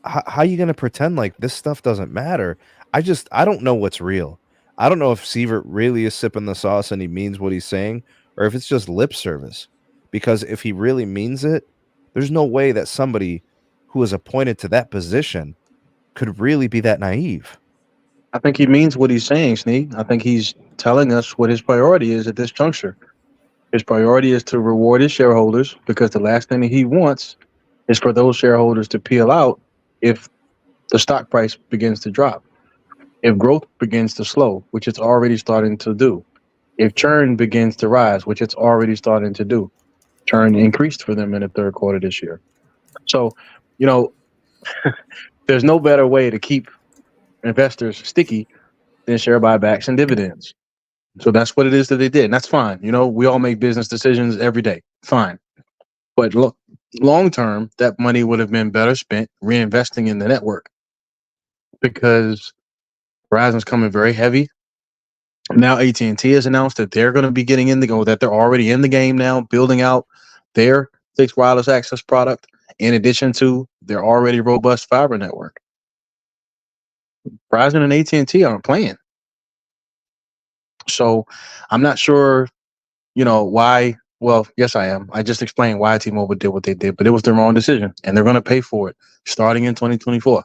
how are you going to pretend like this stuff doesn't matter? I don't know what's real. I don't know if Sievert really is sipping the sauce and he means what he's saying, or if it's just lip service. Because if he really means it, there's no way that somebody who is appointed to that position could really be that naive. I think he means what he's saying, Sneed. I think he's telling us what his priority is at this juncture. His priority is to reward his shareholders because the last thing that he wants is for those shareholders to peel out if the stock price begins to drop, if growth begins to slow, which it's already starting to do, if churn begins to rise, which it's already starting to do. Churn increased for them in the third quarter this year. So, you know, there's no better way to keep investors sticky than share buybacks and dividends. So that's what it is that they did. And that's fine. We all make business decisions every day. Fine. But long term, that money would have been better spent reinvesting in the network because Verizon's coming very heavy. Now AT&T has announced that they're going to be getting in the go, that they're already in the game now, building out their fixed wireless access product in addition to their already robust fiber network. Verizon and AT&T aren't playing. So I'm not sure, why. Well, yes, I am. I just explained why T-Mobile did what they did, but it was their wrong decision, and they're going to pay for it starting in 2024.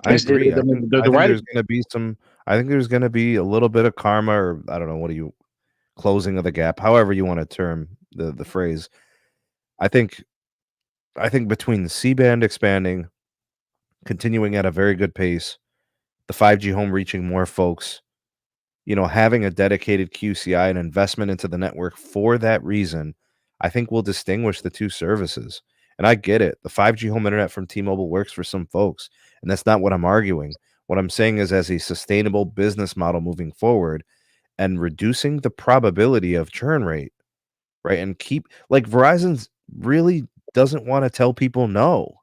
I agree. I think, The I think right. there's going to be some. I think there's going to be a little bit of karma, or I don't know, what do you closing of the gap, however you want to term the phrase. I think between the C-band expanding, continuing at a very good pace, the 5G home reaching more folks, having a dedicated QCI and investment into the network for that reason, I think will distinguish the two services. And I get it. The 5G home internet from T-Mobile works for some folks, and that's not what I'm arguing. What I'm saying is, as a sustainable business model moving forward and reducing the probability of churn rate, right? And keep, like, Verizon's really doesn't want to tell people no.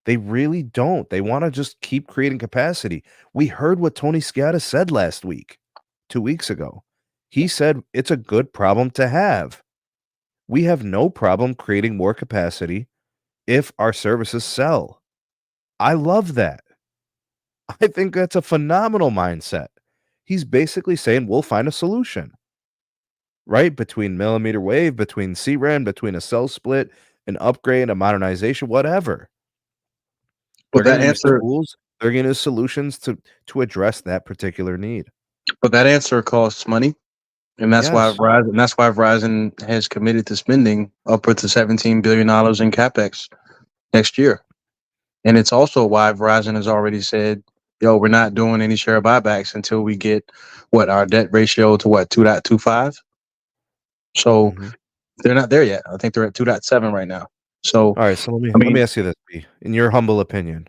They really don't. They want to just keep creating capacity. We heard what Tony Sciatta said last week, 2 weeks ago. He said it's a good problem to have. We have no problem creating more capacity if our services sell. I love that. I think that's a phenomenal mindset. He's basically saying we'll find a solution, right? Between millimeter wave, between CRAN, between a cell split, an upgrade, a modernization, whatever. But They're that going to use answer, tools. They're going to use solutions to address that particular need. but that answer costs money, and that's why Yes. Verizon has committed to spending upwards of $17 billion in capex next year. And it's also why Verizon has already said, yo, we're not doing any share buybacks until we get our debt ratio to 2.25. So Mhm. they're not there yet. I think they're at 2.7 right now. So All right. So let me ask you this, B. In your humble opinion,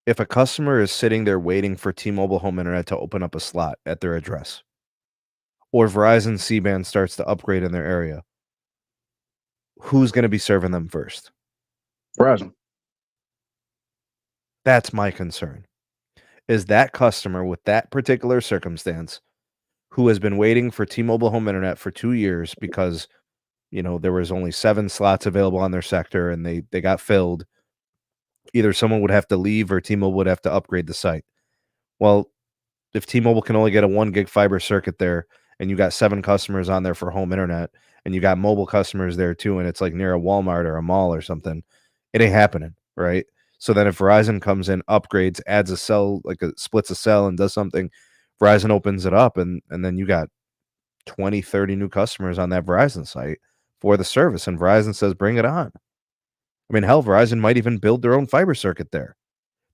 if a customer is sitting there waiting for T-Mobile Home Internet to open up a slot at their address, or Verizon C-band starts to upgrade in their area, who's going to be serving them first? Verizon. That's my concern. Is that customer with that particular circumstance who has been waiting for T-Mobile Home Internet for 2 years because, there was only 7 slots available on their sector and they got filled. Either someone would have to leave or T-Mobile would have to upgrade the site. Well, if T-Mobile can only get a 1 gig fiber circuit there and you got 7 customers on there for home internet and you got mobile customers there too, and it's like near a Walmart or a mall or something, it ain't happening, right? So then if Verizon comes in, upgrades, adds a cell, splits a cell and does something, Verizon opens it up and then you got 20, 30 new customers on that Verizon site for the service. And Verizon says, bring it on. I mean, hell, Verizon might even build their own fiber circuit there.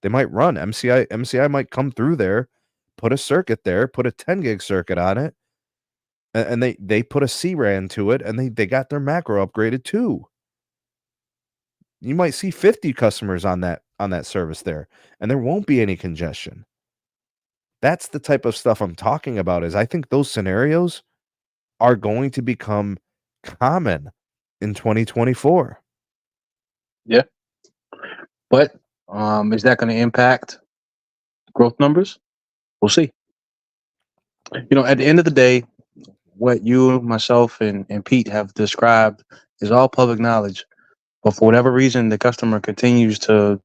They might run MCI might come through there, put a circuit there, put a 10 gig circuit on it, and they put a CRAN to it, and they got their macro upgraded too. You might see 50 customers on that service there, and there won't be any congestion. That's the type of stuff I'm talking about. Is I think those scenarios are going to become common in 2024. Yeah. But is that going to impact growth numbers? We'll see. At the end of the day, what you, myself, and Pete have described is all public knowledge. But for whatever reason, the customer continues to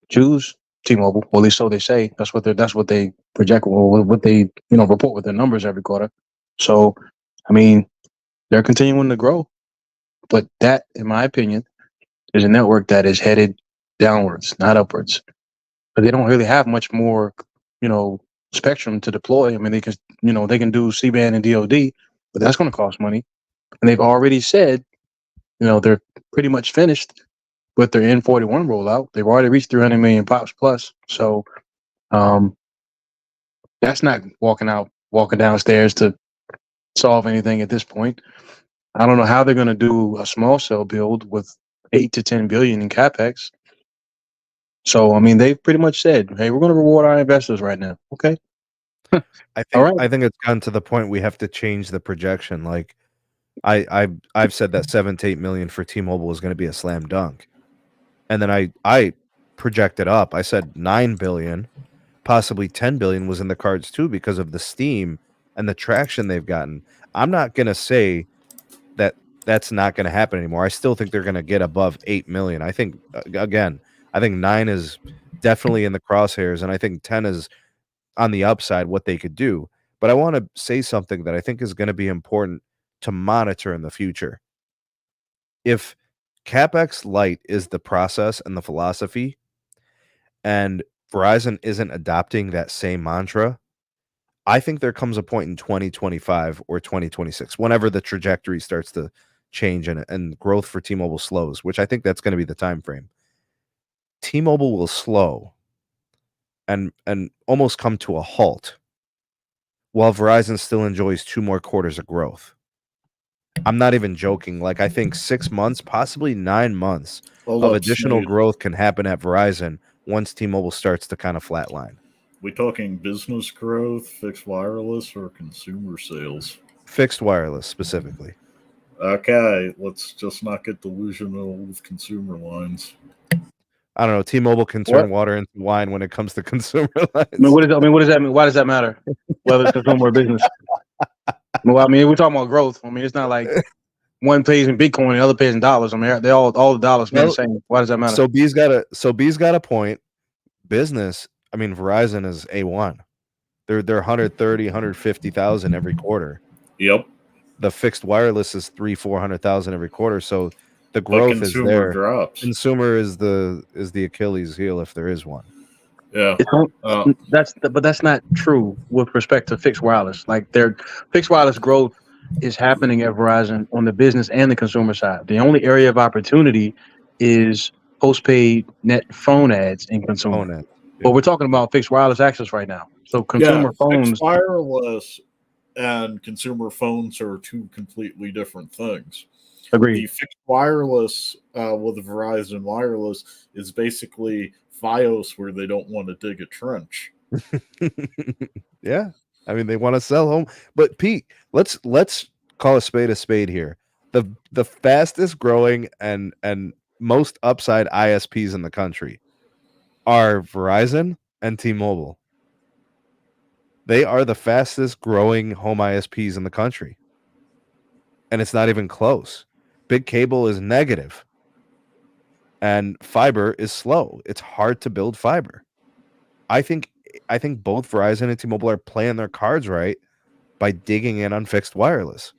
choose T-Mobile. Well, at least so they say. That's what they project, or what they report with their numbers every quarter. So, I mean, they're continuing to grow. But that, in my opinion, is a network that is headed downwards, not upwards. But they don't really have much more, spectrum to deploy. I mean, they can do C-band and DoD, but that's going to cost money. And they've already said, they're pretty much finished with their N41 rollout. They've already reached 300 million pops plus. So that's not walking downstairs to solve anything at this point. I don't know how they're going to do a small cell build with 8 to 10 billion in capex. So, I mean, they've pretty much said, hey, we're going to reward our investors right now. Okay. I think it's gotten to the point we have to change the projection. Like I've said that 7 to 8 million for T-Mobile is going to be a slam dunk. And then I projected up. I said 9 billion, possibly 10 billion was in the cards too because of the steam and the traction they've gotten. I'm not going to say that that's not going to happen anymore. I still think they're going to get above 8 million. I think again, I think 9 is definitely in the crosshairs and I think 10 is on the upside what they could do. But I want to say something that I think is going to be important to monitor in the future. If CapEx light is the process and the philosophy, and Verizon isn't adopting that same mantra, I think there comes a point in 2025 or 2026, whenever the trajectory starts to change and growth for T-Mobile slows, which I think that's going to be the time frame. T-Mobile will slow and almost come to a halt while Verizon still enjoys 2 more quarters of growth. I'm not even joking. Like, I think 6 months, possibly 9 months of additional growth can happen at Verizon once T-Mobile starts to kind of flatline. We talking business growth, fixed wireless, or consumer sales? Fixed wireless, specifically. Okay, let's just not get delusional with consumer lines. I don't know. T-Mobile can turn water into wine when it comes to consumer lines. I mean, what does that mean? Why does that matter? Whether it's consumer or business? Well, I mean, we're talking about growth. I mean, it's not like one pays in Bitcoin and the other pays in dollars. I mean, they all the dollars mean the same. Why does that matter? So B's got a point. Business, I mean, Verizon is A1. They're 130, 150,000 every quarter. Yep. The fixed wireless is 300,000-400,000 every quarter. So the growth is there. Drops. Consumer is the Achilles heel if there is one. Yeah. But that's not true with respect to fixed wireless. Like their fixed wireless growth is happening at Verizon on the business and the consumer side. The only area of opportunity is postpaid net phone ads in consumer. Phone ad, yeah. But we're talking about fixed wireless access right now. So consumer phones, fixed wireless and consumer phones are two completely different things. Agreed. The fixed wireless with Verizon Wireless is basically FiOS where they don't want to dig a trench. Yeah. I mean, they want to sell home. But Pete, let's call a spade here. The fastest growing and most upside ISPs in the country are Verizon and T-Mobile. They are the fastest growing home ISPs in the country. And it's not even close. Big cable is negative. And fiber is slow. It's hard to build fiber. I think both Verizon and T-Mobile are playing their cards right by digging in on fixed wireless.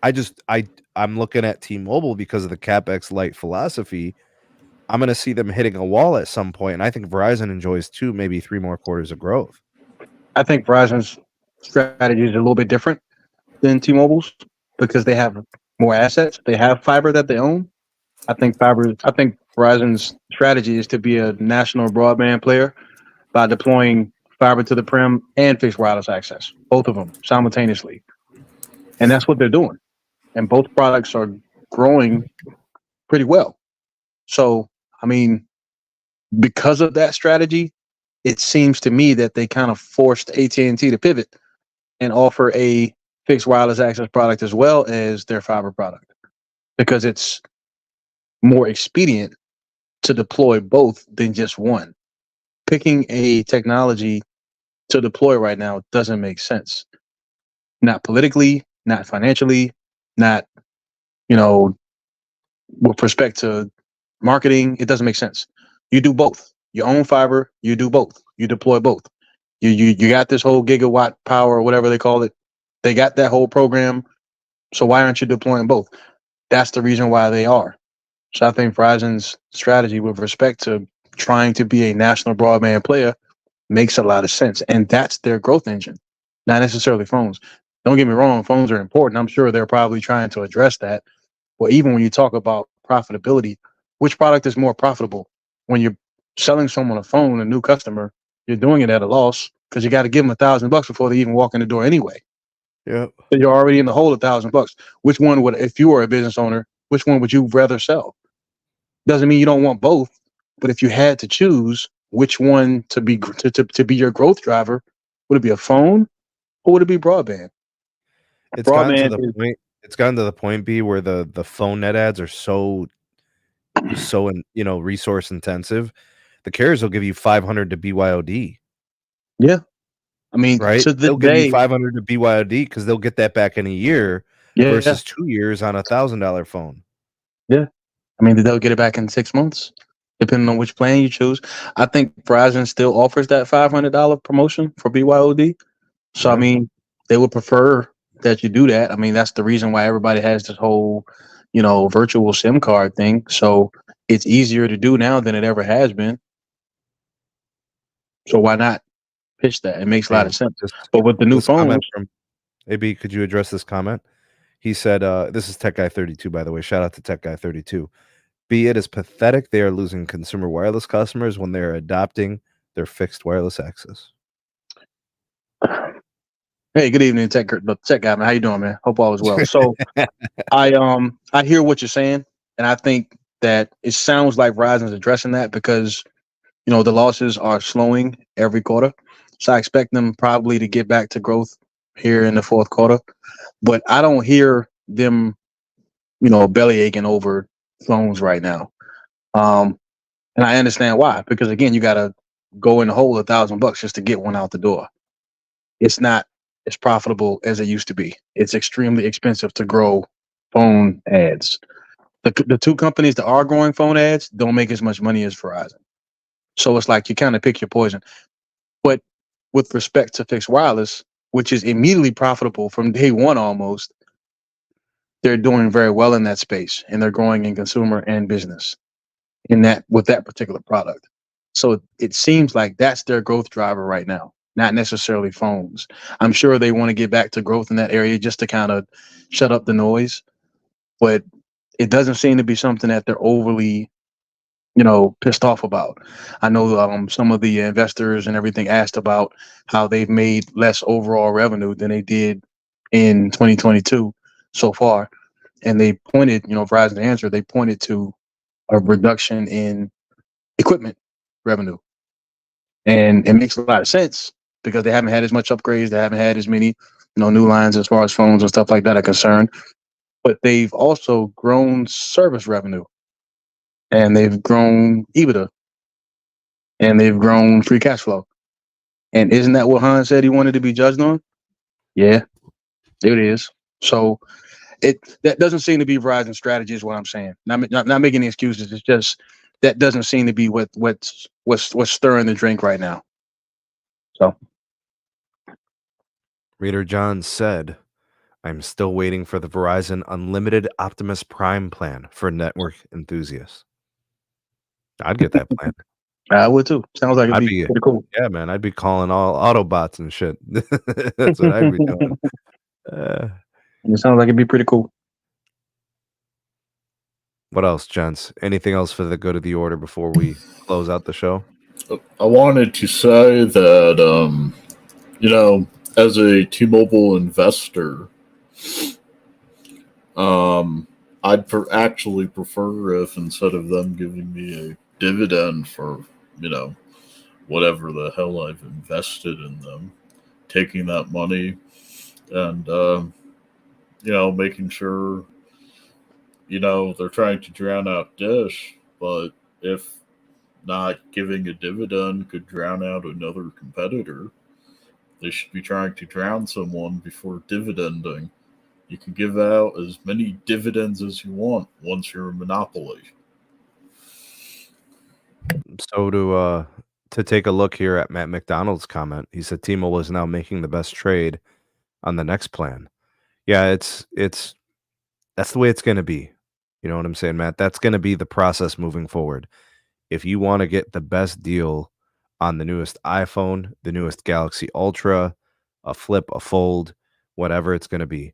I'm looking at T-Mobile because of the CapEx light philosophy. I'm going to see them hitting a wall at some point, and I think Verizon enjoys 2, maybe 3 more quarters of growth. I think Verizon's strategy is a little bit different than T-Mobile's because they have more assets. They have fiber that they own. I think Verizon's strategy is to be a national broadband player by deploying fiber to the prim and fixed wireless access, both of them simultaneously. And that's what they're doing. And both products are growing pretty well. So, I mean, because of that strategy, it seems to me that they kind of forced AT&T to pivot and offer a fixed wireless access product as well as their fiber product because it's more expedient to deploy both than just one. Picking a technology to deploy right now doesn't make sense. Not politically, not financially, not, with respect to marketing, it doesn't make sense. You do both. You own fiber, you do both. You deploy both. You got this whole gigawatt power or whatever they call it. They got that whole program. So why aren't you deploying both? That's the reason why they are. So I think Verizon's strategy with respect to trying to be a national broadband player makes a lot of sense. And that's their growth engine, not necessarily phones. Don't get me wrong, phones are important. I'm sure they're probably trying to address that. But even when you talk about profitability, which product is more profitable? When you're selling someone a phone, a new customer, you're doing it at a loss because you got to give them $1,000 before they even walk in the door anyway. Yeah. So you're already in the hole $1,000. Which one would, if you were a business owner, which one would you rather sell? Doesn't mean you don't want both, but if you had to choose which one to be your growth driver, would it be a phone or would it be broadband? It's gotten to the point. It's gotten to the point, B, where the phone net ads are so resource intensive. The carriers will give you 500 to BYOD. Yeah, I mean, right? They'll give you 500 to BYOD because they'll get that back in a year versus 2 years on $1,000 phone. Yeah, I mean, they'll get it back in 6 months, depending on which plan you choose. I think Verizon still offers that $500 promotion for BYOD. So, I mean, they would prefer that you do that. I mean, that's the reason why everybody has this whole, virtual SIM card thing. So it's easier to do now than it ever has been. So why not pitch that? It makes a lot of sense. But with the new phones, AB, could you address this comment? He said, this is Tech Guy 32, by the way. Shout out to Tech Guy 32. B, it is pathetic they are losing consumer wireless customers when they're adopting their fixed wireless access. Hey, good evening, Tech Guy, man. How you doing, man? Hope all is well. So I hear what you're saying, and I think that it sounds like Verizon's addressing that because the losses are slowing every quarter. So I expect them probably to get back to growth here in the fourth quarter. But I don't hear them, belly aching over phones right now. And I understand why, because again, you got to go in the hole $1,000 just to get one out the door. It's not as profitable as it used to be. It's extremely expensive to grow phone ads. The two companies that are growing phone ads don't make as much money as Verizon. So it's like you kind of pick your poison. But with respect to fixed wireless, which is immediately profitable from day one almost, they're doing very well in that space, and they're growing in consumer and business in that with that particular product. So it seems like that's their growth driver right now, not necessarily phones. I'm sure they want to get back to growth in that area just to kind of shut up the noise, but it doesn't seem to be something that they're overly, pissed off about. I know some of the investors and everything asked about how they've made less overall revenue than they did in 2022 so far, and they pointed, Verizon's answer, they pointed to a reduction in equipment revenue, and it makes a lot of sense because they haven't had as much upgrades, they haven't had as many, new lines as far as phones and stuff like that are concerned. But they've also grown service revenue, and they've grown EBITDA, and they've grown free cash flow. And isn't that what Han said he wanted to be judged on? Yeah, it is. So that doesn't seem to be Verizon's strategy, is what I'm saying. Not making any excuses. It's just that doesn't seem to be what's stirring the drink right now. So Reader John said, I'm still waiting for the Verizon Unlimited Optimus Prime plan for network enthusiasts. I'd get that plan. I would too. Sounds like it'd I'd be be, pretty cool. yeah, man. I'd be calling all Autobots and shit. That's what I'd be doing. It sounds like it'd be pretty cool. What else, gents? Anything else for the good of the order before we close out the show? I wanted to say that, as a T-Mobile investor, I'd actually prefer if instead of them giving me a dividend for, whatever the hell I've invested in them, taking that money and, making sure, they're trying to drown out Dish, but if not giving a dividend could drown out another competitor, they should be trying to drown someone before dividending. You can give out as many dividends as you want once you're a monopoly. So to take a look here at Matt McDonald's comment, he said T-Mobile is now making the best trade on the next plan. Yeah, it's that's the way it's going to be. You know what I'm saying, Matt? That's going to be the process moving forward. If you want to get the best deal on the newest iPhone, the newest Galaxy Ultra, a Flip, a Fold, whatever it's going to be,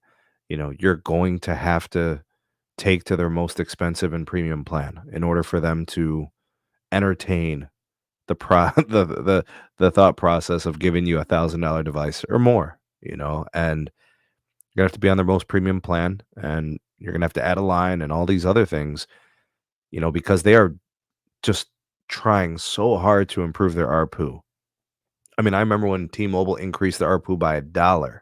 you're going to have to take to their most expensive and premium plan in order for them to entertain the the thought process of giving you $1,000 device or more, and you're gonna have to be on their most premium plan, and you're gonna have to add a line and all these other things, because they are just trying so hard to improve their ARPU. I mean, I remember when T-Mobile increased the ARPU by $1.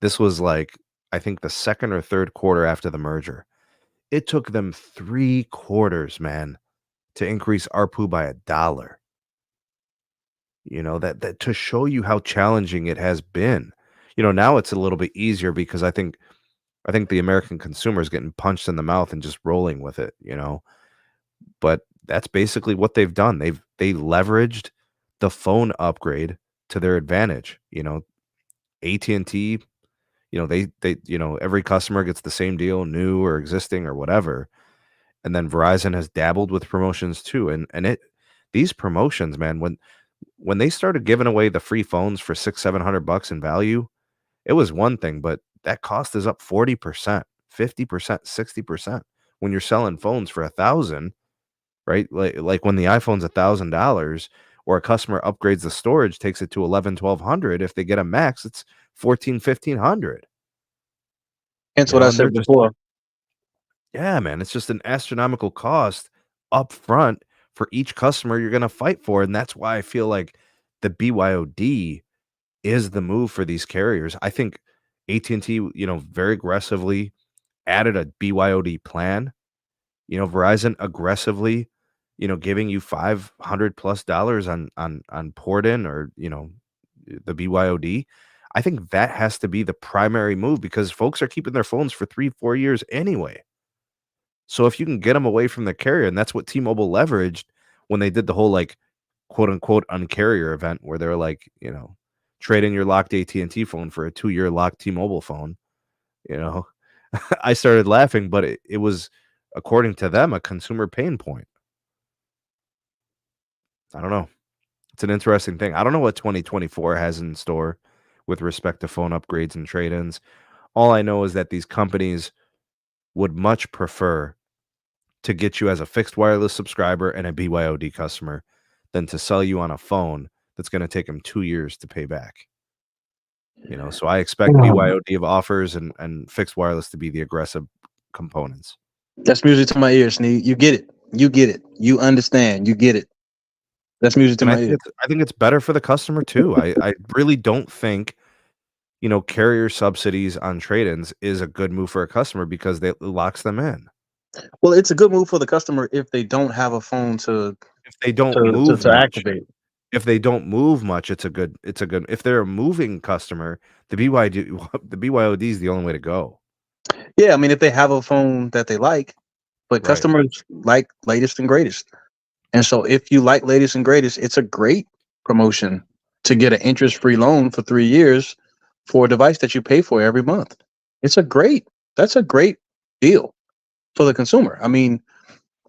This was like, I think the second or third quarter after the merger. It took them 3 quarters, man, to increase ARPU by $1. That to show you how challenging it has been. Now it's a little bit easier because I think the American consumer is getting punched in the mouth and just rolling with it, But that's basically what they've done. They leveraged the phone upgrade to their advantage. AT&T, every customer gets the same deal, new or existing or whatever. And then Verizon has dabbled with promotions too. And these promotions, man, when they started giving away the free phones for $600-700 in value, it was one thing, but that cost is up 40%, 50%, 60% when you're selling phones for $1,000, right? Like when the iPhone's $1,000, or a customer upgrades the storage, takes it to 1,100-1,200. If they get a Max, it's 1,400-1,500. That's what I said before. Yeah, man, it's just an astronomical cost up front for each customer you're going to fight for. And that's why I feel like the BYOD is the move for these carriers. I think AT&T, very aggressively added a BYOD plan. Verizon aggressively, giving you $500+ on port in, or, the BYOD. I think that has to be the primary move because folks are keeping their phones for 3-4 years anyway. So if you can get them away from the carrier, and that's what T-Mobile leveraged when they did the whole like quote unquote uncarrier event where they're like, trade in your locked AT&T phone for a 2-year locked T-Mobile phone. I started laughing, but it was, according to them, a consumer pain point. I don't know. It's an interesting thing. I don't know what 2024 has in store with respect to phone upgrades and trade-ins. All I know is that these companies would much prefer to get you as a fixed wireless subscriber and a BYOD customer than to sell you on a phone that's going to take them 2 years to pay back. So I expect BYOD of offers and fixed wireless to be the aggressive components. That's music to my ears, Sneed. You get it. You get it. You understand. You get it. That's music to my ears. I think it's better for the customer too. I really don't think, carrier subsidies on trade-ins is a good move for a customer because it locks them in. Well, it's a good move for the customer if they don't have a phone to activate. If they don't move much, it's a good. If they're a moving customer, the BYOD is the only way to go. Yeah, I mean, if they have a phone that they like, but customers like latest and greatest, and so if you like latest and greatest, it's a great promotion to get an interest-free loan for 3 years for a device that you pay for every month. That's a great deal for the consumer. I mean,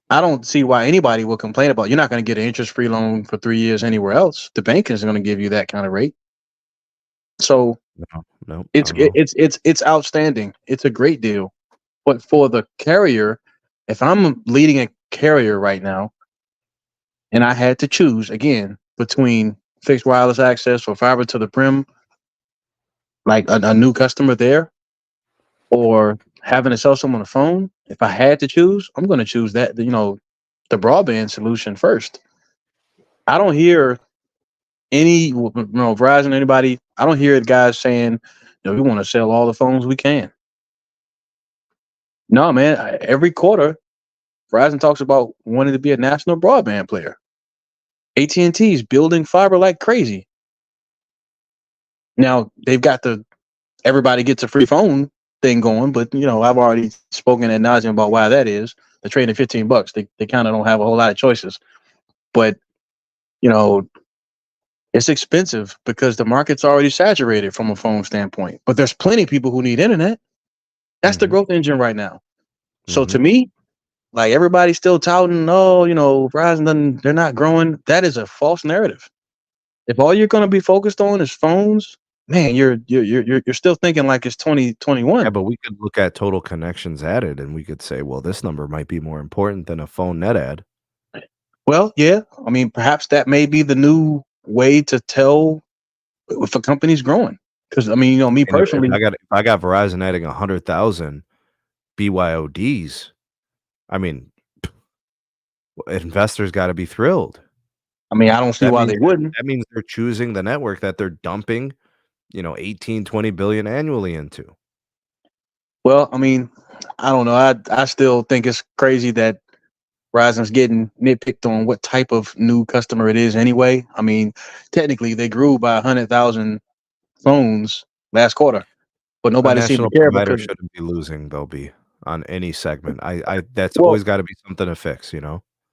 I don't see why anybody will complain about. You're not going to get an interest-free loan for 3 years anywhere else. The bank isn't going to give you that kind of rate. So no, it's outstanding. It's a great deal. But for the carrier, if I'm leading a carrier right now, and I had to choose again between fixed wireless access or fiber to the prim, like a new customer there, or having to sell someone a phone, if I had to choose, I'm going to choose that, the broadband solution first. I don't hear any, Verizon, anybody, I don't hear guys saying, we want to sell all the phones we can. No, man, every quarter, Verizon talks about wanting to be a national broadband player. AT&T is building fiber like crazy. Now, they've got the everybody gets a free phone thing going, but I've already spoken ad nauseum about why that is. They're trading $15. They kind of don't have a whole lot of choices, but it's expensive because the market's already saturated from a phone standpoint. But there's plenty of people who need internet. That's the growth engine right now. So to me, like everybody's still touting, Verizon they're not growing. That is a false narrative. If all you're going to be focused on is phones, man, you're still thinking like it's 2021. Yeah, but we could look at total connections added, and we could say, well, this number might be more important than a phone net add. Well, yeah, I mean, perhaps that may be the new way to tell if a company's growing. Because I mean, me personally, if I got Verizon adding 100,000 BYODs, I mean, investors got to be thrilled. I mean, I don't see why they wouldn't. That means they're choosing the network that they're dumping, 18-20 billion annually into. Well, I mean, I don't know. I still think it's crazy that Verizon's getting nitpicked on what type of new customer it is anyway. I mean, technically they grew by 100,000 phones last quarter, but nobody seemed to care. Provider shouldn't be losing, they'll be on any segment. That's always got to be something to fix,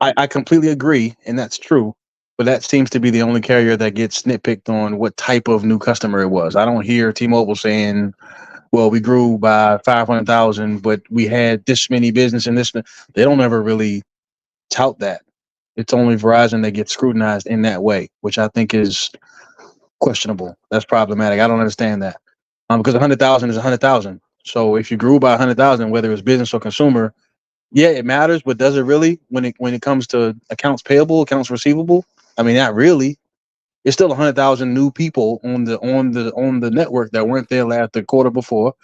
I completely agree, and that's true. But that seems to be the only carrier that gets nitpicked on what type of new customer it was. I don't hear T-Mobile saying, well, we grew by 500,000, but we had this many business and this. They don't ever really tout that. It's only Verizon that gets scrutinized in that way, which I think is questionable. That's problematic. I don't understand that. Because 100,000 is 100,000. So if you grew by 100,000, whether it's business or consumer, yeah, it matters. But does it really when it comes to accounts payable, accounts receivable? I mean, not really. It's still 100,000 new people on the network that weren't there the quarter before,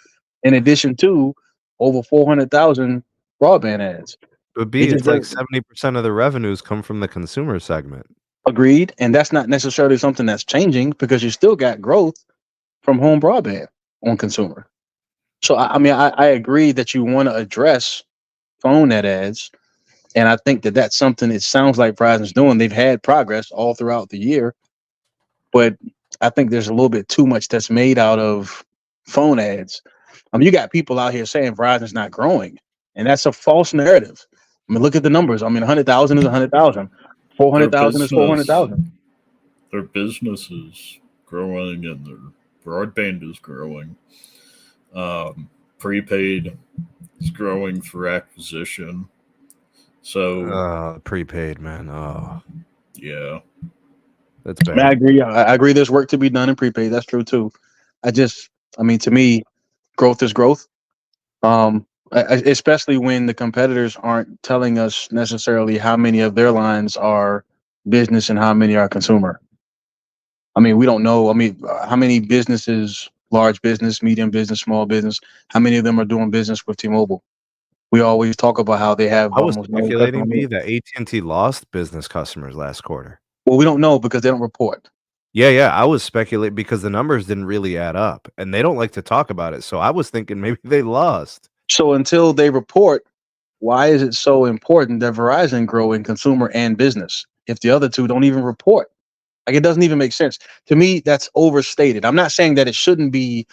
in addition to over 400,000 broadband ads. But it's like 70% of the revenues come from the consumer segment. Agreed, and that's not necessarily something that's changing because you still got growth from home broadband on consumer. So I mean, I agree that you want to address phone net ads. And I think that's something it sounds like Verizon's doing. They've had progress all throughout the year. But I think there's a little bit too much that's made out of phone ads. You got people out here saying Verizon's not growing, and that's a false narrative. I mean, look at the numbers. I mean, 100,000 is 100,000. 400,000 is 400,000. Their business is growing, and their broadband is growing. Prepaid is growing through acquisition. So prepaid, man. Oh, yeah, that's bad. I mean, I agree. There's work to be done in prepaid. That's true too. To me, growth is growth. Especially when the competitors aren't telling us necessarily how many of their lines are business and how many are consumer. I mean, we don't know. I mean, how many businesses, large business, medium business, small business, how many of them are doing business with T-Mobile? We always talk about how they have I was almost no speculating customer. that AT&T lost business customers last quarter. Well, we don't know because they don't report. Yeah. I was speculating because the numbers didn't really add up, and they don't like to talk about it. So I was thinking maybe they lost. So until they report, why is it so important that Verizon grow in consumer and business if the other two don't even report? Like, it doesn't even make sense. To me, that's overstated. I'm not saying that it shouldn't be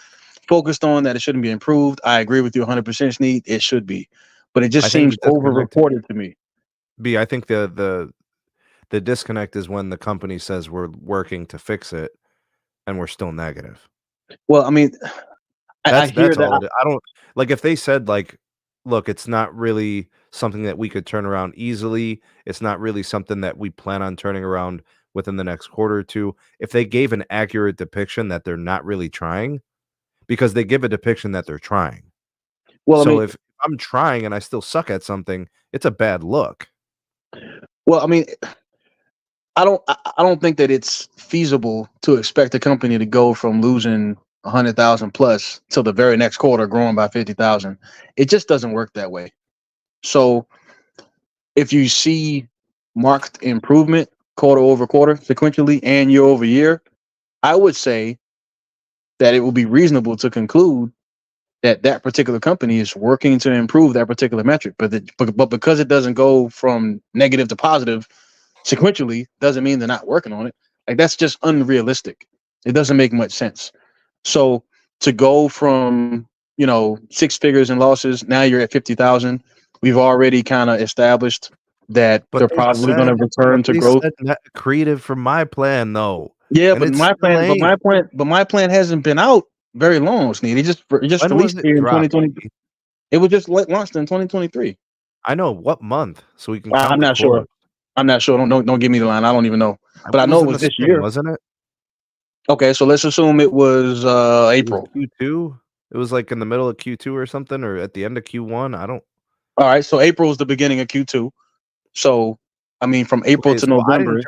focused on, that it shouldn't be improved. I agree with you 100%, Sneed. It should be. But it just seems over-reported to me. B, I think the disconnect is when the company says we're working to fix it and we're still negative. Well, I mean, I hear that's that. all. I don't like if they said like, look, it's not really something that we could turn around easily. It's not really something that we plan on turning around within the next quarter or two. If they gave an accurate depiction that they're not really trying, because they give a depiction that they're trying. Well, so if I'm trying and I still suck at something, it's a bad look. Well, I mean, I don't think that it's feasible to expect a company to go from losing 100,000 plus till the very next quarter growing by 50,000. It just doesn't work that way. So if you see marked improvement quarter over quarter sequentially and year over year, I would say that it would be reasonable to conclude that that particular company is working to improve that particular metric. But because it doesn't go from negative to positive sequentially, doesn't mean they're not working on it. Like, that's just unrealistic. It doesn't make much sense. So to go from, 6 figures in losses, now you're at 50,000. We've already kind of established that they're probably going to return to growth. Accretive for my plan, though. Yeah, but my plan hasn't been out very long, Sneed. It just released here in 2020. It was just launched in 2023. I know what month, so we can. I'm not sure. Don't give me the line. I don't even know. But I know it was this year, wasn't it? Okay, so let's assume it was April. Q2. It was like in the middle of Q2 or something, or at the end of Q1. I don't. All right, so April is the beginning of Q2. So, I mean, from April to November.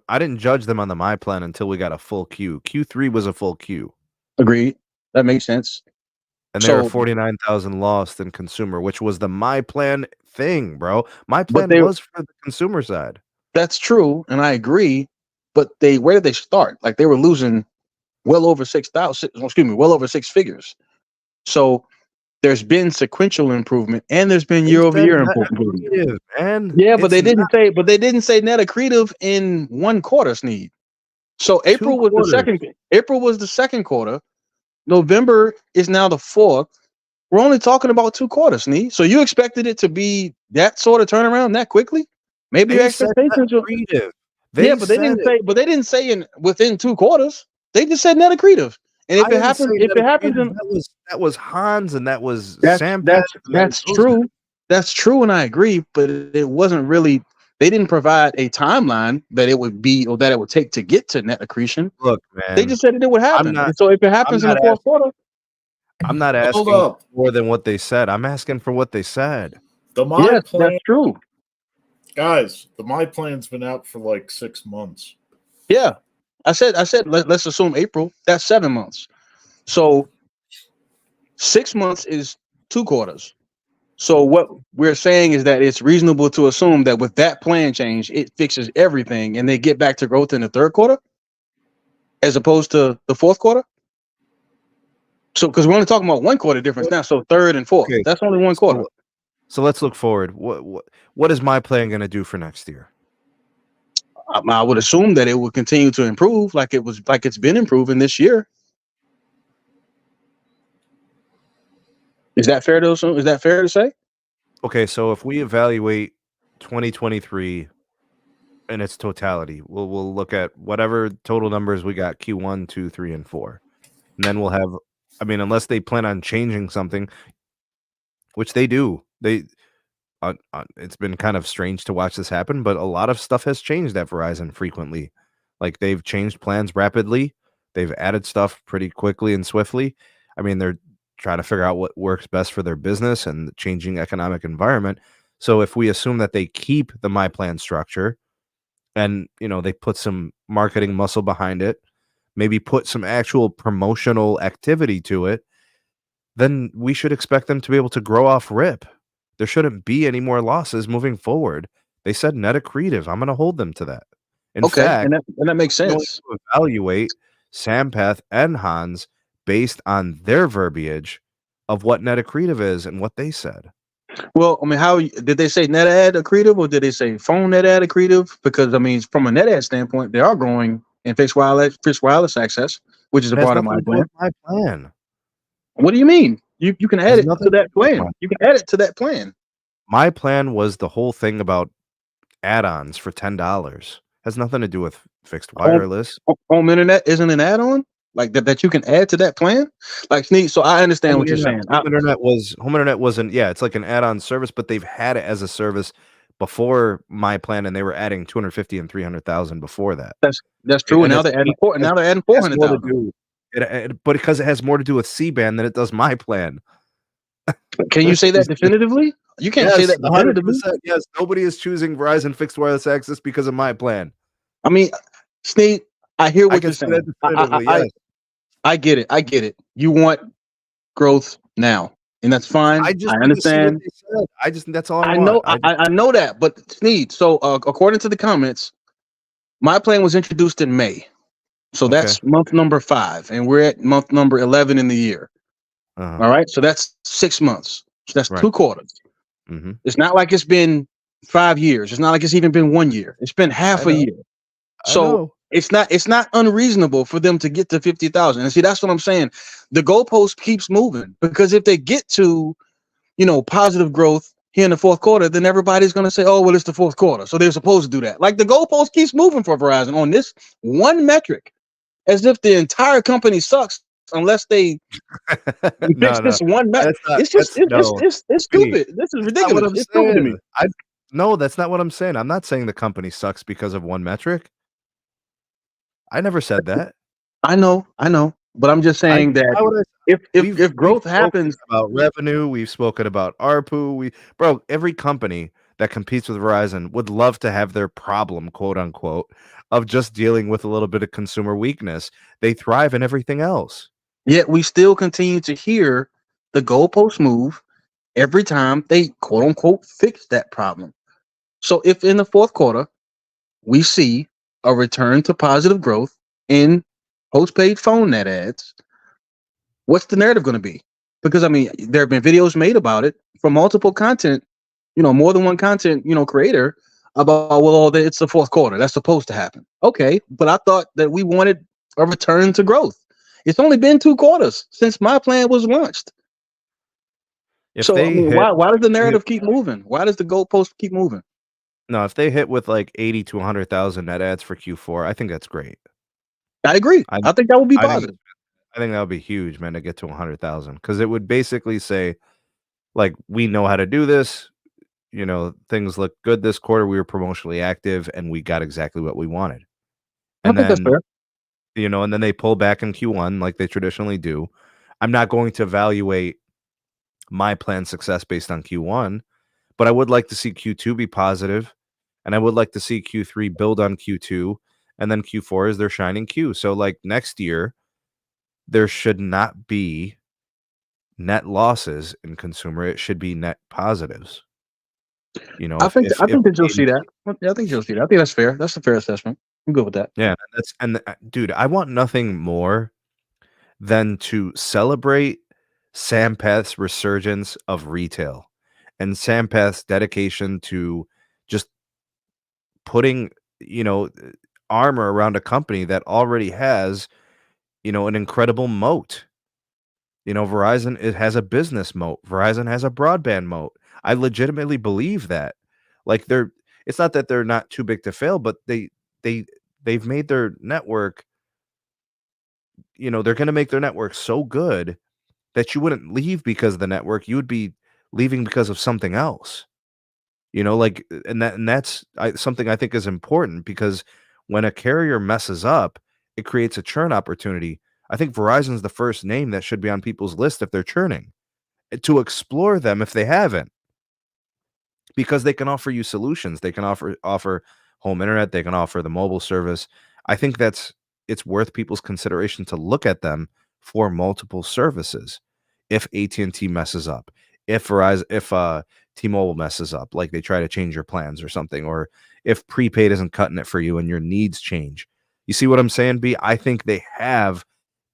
I didn't judge them on the My Plan until we got a full Q. Q3 was a full Q. Agreed. That makes sense. And there were 49,000 lost in consumer, which was the My Plan thing, bro. My Plan was for the consumer side. That's true, and I agree. But where did they start? Like, they were losing well over 6,000. Well over 6 figures. So there's been sequential improvement, and there's been year-over-year improvement. Yeah, but they didn't say. But they didn't say net accretive in one quarter, Sneed. So April was the second. April was the second quarter. November is now the fourth. We're only talking about 2 quarters, Sneed. So you expected it to be that sort of turnaround that quickly? Maybe your expectations were. Yeah, but they didn't say. But they didn't say within 2 quarters. They just said net accretive. And if it happens, that was Hans, and that was Sam. That's true. That's true, and I agree. But it wasn't really. They didn't provide a timeline that it would be or that it would take to get to net accretion. Look, man, they just said that it would happen. So if it happens in the fourth quarter, I'm not asking for more than what they said. I'm asking for what they said. Plan, that's true. Guys, the My Plan's been out for like 6 months. Yeah. I said let's assume April. That's 7 months. So 6 months is 2 quarters. So what we're saying is that it's reasonable to assume that with that plan change, it fixes everything and they get back to growth in the third quarter as opposed to the fourth quarter. So because we're only talking about 1 quarter difference now. So third and fourth. Okay. That's only 1 quarter. So let's look forward. What is My Plan going to do for next year? I would assume that it will continue to improve, like it's been improving this year. Is that fair to assume? Is that fair to say? Okay, so if we evaluate 2023 in its totality, we'll look at whatever total numbers we got Q1, 2, 3, and 4. And then we'll have, I mean, unless they plan on changing something, which they do. It's been kind of strange to watch this happen, but a lot of stuff has changed at Verizon frequently. Like they've changed plans rapidly. They've added stuff pretty quickly and swiftly. I mean, they're trying to figure out what works best for their business and the changing economic environment. So if we assume that they keep the My Plan structure and, they put some marketing muscle behind it, maybe put some actual promotional activity to it, then we should expect them to be able to grow off rip. There shouldn't be any more losses moving forward. They said net accretive. I'm going to hold them to that. In Okay, fact, and that makes I'm going sense. to evaluate Sampath and Hans based on their verbiage of what net accretive is and what they said. Well, I mean, how did they say net ad accretive, or did they say phone net ad accretive? Because I mean, from a net ad standpoint, they are growing in fixed wireless access, which is a It has part of nothing my to do plan. with my plan. What do you mean? You can add Has it nothing to to that do with plan. You can add it to that plan. My plan was the whole thing about add-ons for $10. Has nothing to do with fixed wireless. Home internet isn't an add-on like that you can add to that plan. Like Sneed, so I understand what you're saying. Home internet wasn't. Yeah, it's like an add-on service, but they've had it as a service before my plan, and they were adding 250 and 300,000 before that. That's true. And now they're adding 400,000. But because it has more to do with C-band than it does my plan. Can you say that definitively? You can't say that definitively. Yes, nobody is choosing Verizon fixed wireless access because of my plan. I mean, Sneed, I hear what you're saying. I get it. I get it. You want growth now, and that's fine. I understand. That's all I want. I know. I know that, but Sneed. So, according to the comments, my plan was introduced in May, so that's month number 5, and we're at month number 11 in the year. All right, so that's 6 months. So that's 2 quarters. Mm-hmm. It's not like it's been 5 years. It's not like it's even been 1 year. It's been half a year. So it's not unreasonable for them to get to 50,000. And see, that's what I'm saying. The goalpost keeps moving, because if they get to, positive growth here in the fourth quarter, then everybody's going to say, oh, well, it's the fourth quarter, so they're supposed to do that. Like, the goalpost keeps moving for Verizon on this one metric, as if the entire company sucks unless they fix this one metric. It's stupid. This is ridiculous. It's stupid to me. No, that's not what I'm saying. I'm not saying the company sucks because of one metric. I never said that. I know, but I'm just saying that if growth happens, about revenue, we've spoken about ARPU. Every company that competes with Verizon would love to have their problem, quote unquote, of just dealing with a little bit of consumer weakness. They thrive in everything else. Yet we still continue to hear the goalpost move every time they, quote unquote, fix that problem. So if in the fourth quarter we see a return to positive growth in postpaid phone net ads, what's the narrative going to be? Because I mean, there have been videos made about it from multiple content, more than one content, creator, about, well, it's the fourth quarter, that's supposed to happen. Okay, but I thought that we wanted a return to growth. It's only been 2 quarters since my plan was launched. Why does the narrative keep moving? Why does the goalpost keep moving? No, if they hit with like 80 to 100,000 net ads for Q4, I think that's great. I agree. I think that would be positive. I think that would be huge, man, to get to 100,000, because it would basically say, like, we know how to do this. Things look good this quarter. We were promotionally active, and we got exactly what we wanted. And I think that's fair. And then they pull back in Q1 like they traditionally do. I'm not going to evaluate my plan success based on Q1, but I would like to see Q2 be positive, and I would like to see Q3 build on Q2, and then Q4 is their shining Q. So, like, next year, there should not be net losses in consumer. It should be net positives. I think that you'll see that. Yeah, I think you'll see that. I think that's fair. That's a fair assessment. I'm good with that. Yeah, dude, I want nothing more than to celebrate Sampath's resurgence of retail and Sampath's dedication to just putting you know, armor around a company that already has, an incredible moat. Verizon, it has a business moat. Verizon has a broadband moat. I legitimately believe that. Like it's not that they're not too big to fail, but they they've made their network, they're going to make their network so good that you wouldn't leave because of the network. You would be leaving because of something else. Like, and that's something I think is important, because when a carrier messes up, it creates a churn opportunity. I think Verizon's the first name that should be on people's list if they're churning, to explore them if they haven't, because they can offer you solutions. They can offer home internet. They can offer the mobile service. I think it's worth people's consideration to look at them for multiple services. If AT&T messes up, if T-Mobile messes up, like they try to change your plans or something, or if prepaid isn't cutting it for you and your needs change. You see what I'm saying, B? I think they have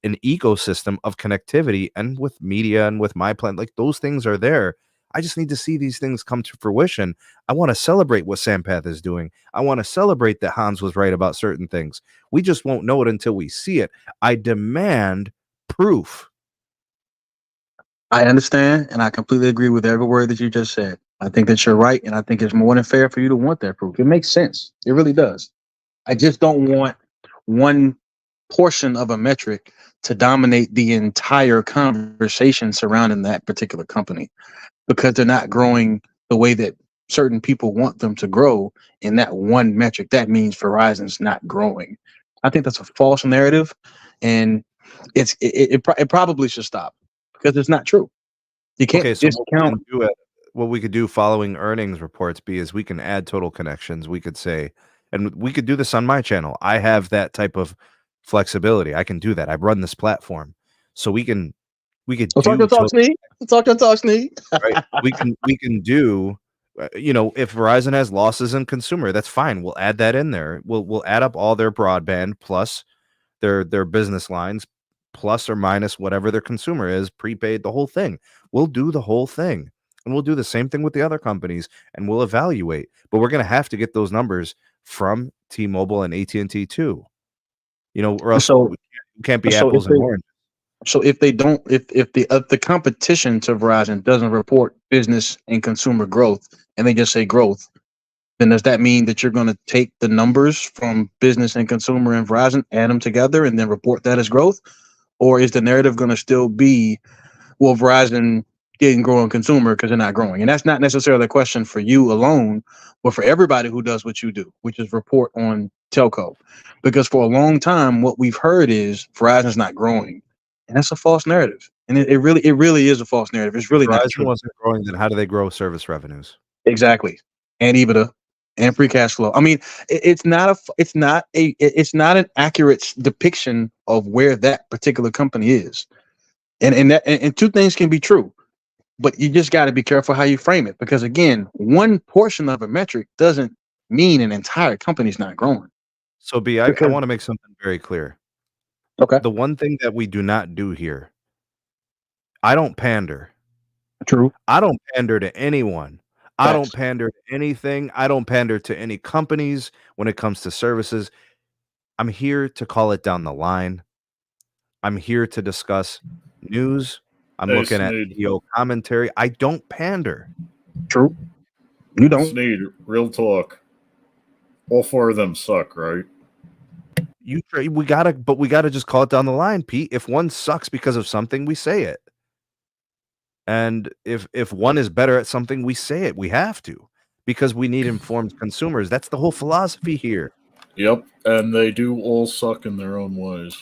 an ecosystem of connectivity, and with media and with my plan, like those things are there. I just need to see these things come to fruition. I want to celebrate what Sampath is doing. I want to celebrate that Hans was right about certain things. We just won't know it until we see it. I demand proof. I understand, and I completely agree with every word that you just said. I think that you're right, and I think it's more than fair for you to want that proof. It makes sense. It really does. I just don't want one portion of a metric to dominate the entire conversation surrounding that particular company, because they're not growing the way that certain people want them to grow in that one metric. That means Verizon's not growing. I think that's a false narrative, and it probably should stop, because it's not true. You Okay, can't so discount. what we could do following earnings reports, B, is we can add total connections. We could say, and we could do this on my channel. I have that type of flexibility. I can do that. I've run this platform. So we could Let's talk your do talk, total, Sneed. Let's talk your talk, Sneed. right? We can do, if Verizon has losses in consumer, that's fine. We'll add that in there. We'll add up all their broadband plus their business lines, plus or minus whatever their consumer is, prepaid, the whole thing. We'll do the whole thing. And we'll do the same thing with the other companies, and we'll evaluate. But we're going to have to get those numbers from T-Mobile and AT&T too. Or else So, we can't be so if apples and they, oranges. so if they don't, if the competition to Verizon doesn't report business and consumer growth, and they just say growth, then does that mean that you're going to take the numbers from business and consumer and Verizon, add them together, and then report that as growth? Or is the narrative going to still be, well, Verizon didn't grow in consumer because they're not growing? And that's not necessarily a question for you alone, but for everybody who does what you do, which is report on telco. Because for a long time, what we've heard is Verizon's not growing, and that's a false narrative. And it really is a false narrative. It's If really not Verizon true. wasn't growing, then how do they grow service revenues? Exactly. And EBITDA and free cash flow. I mean, it's not an accurate depiction of where that particular company is. And two things can be true, but you just got to be careful how you frame it, because again, one portion of a metric doesn't mean an entire company's not growing. So B, I Because want to make something very clear. okay, The one thing that we do not do here, I don't pander. true, I don't pander to anyone. I don't facts, pander to anything. I don't pander to any companies when it comes to services. I'm here to call it down the line. I'm here to discuss news. I'm Hey, looking at Sneed. video commentary. I don't pander. true. You don't. Sneed, real talk. All four of them suck, right? We gotta just call it down the line, Pete. If one sucks because of something, we say it. And if one is better at something, we say it. We have to, because we need informed consumers. That's the whole philosophy here. Yep, and they do all suck in their own ways.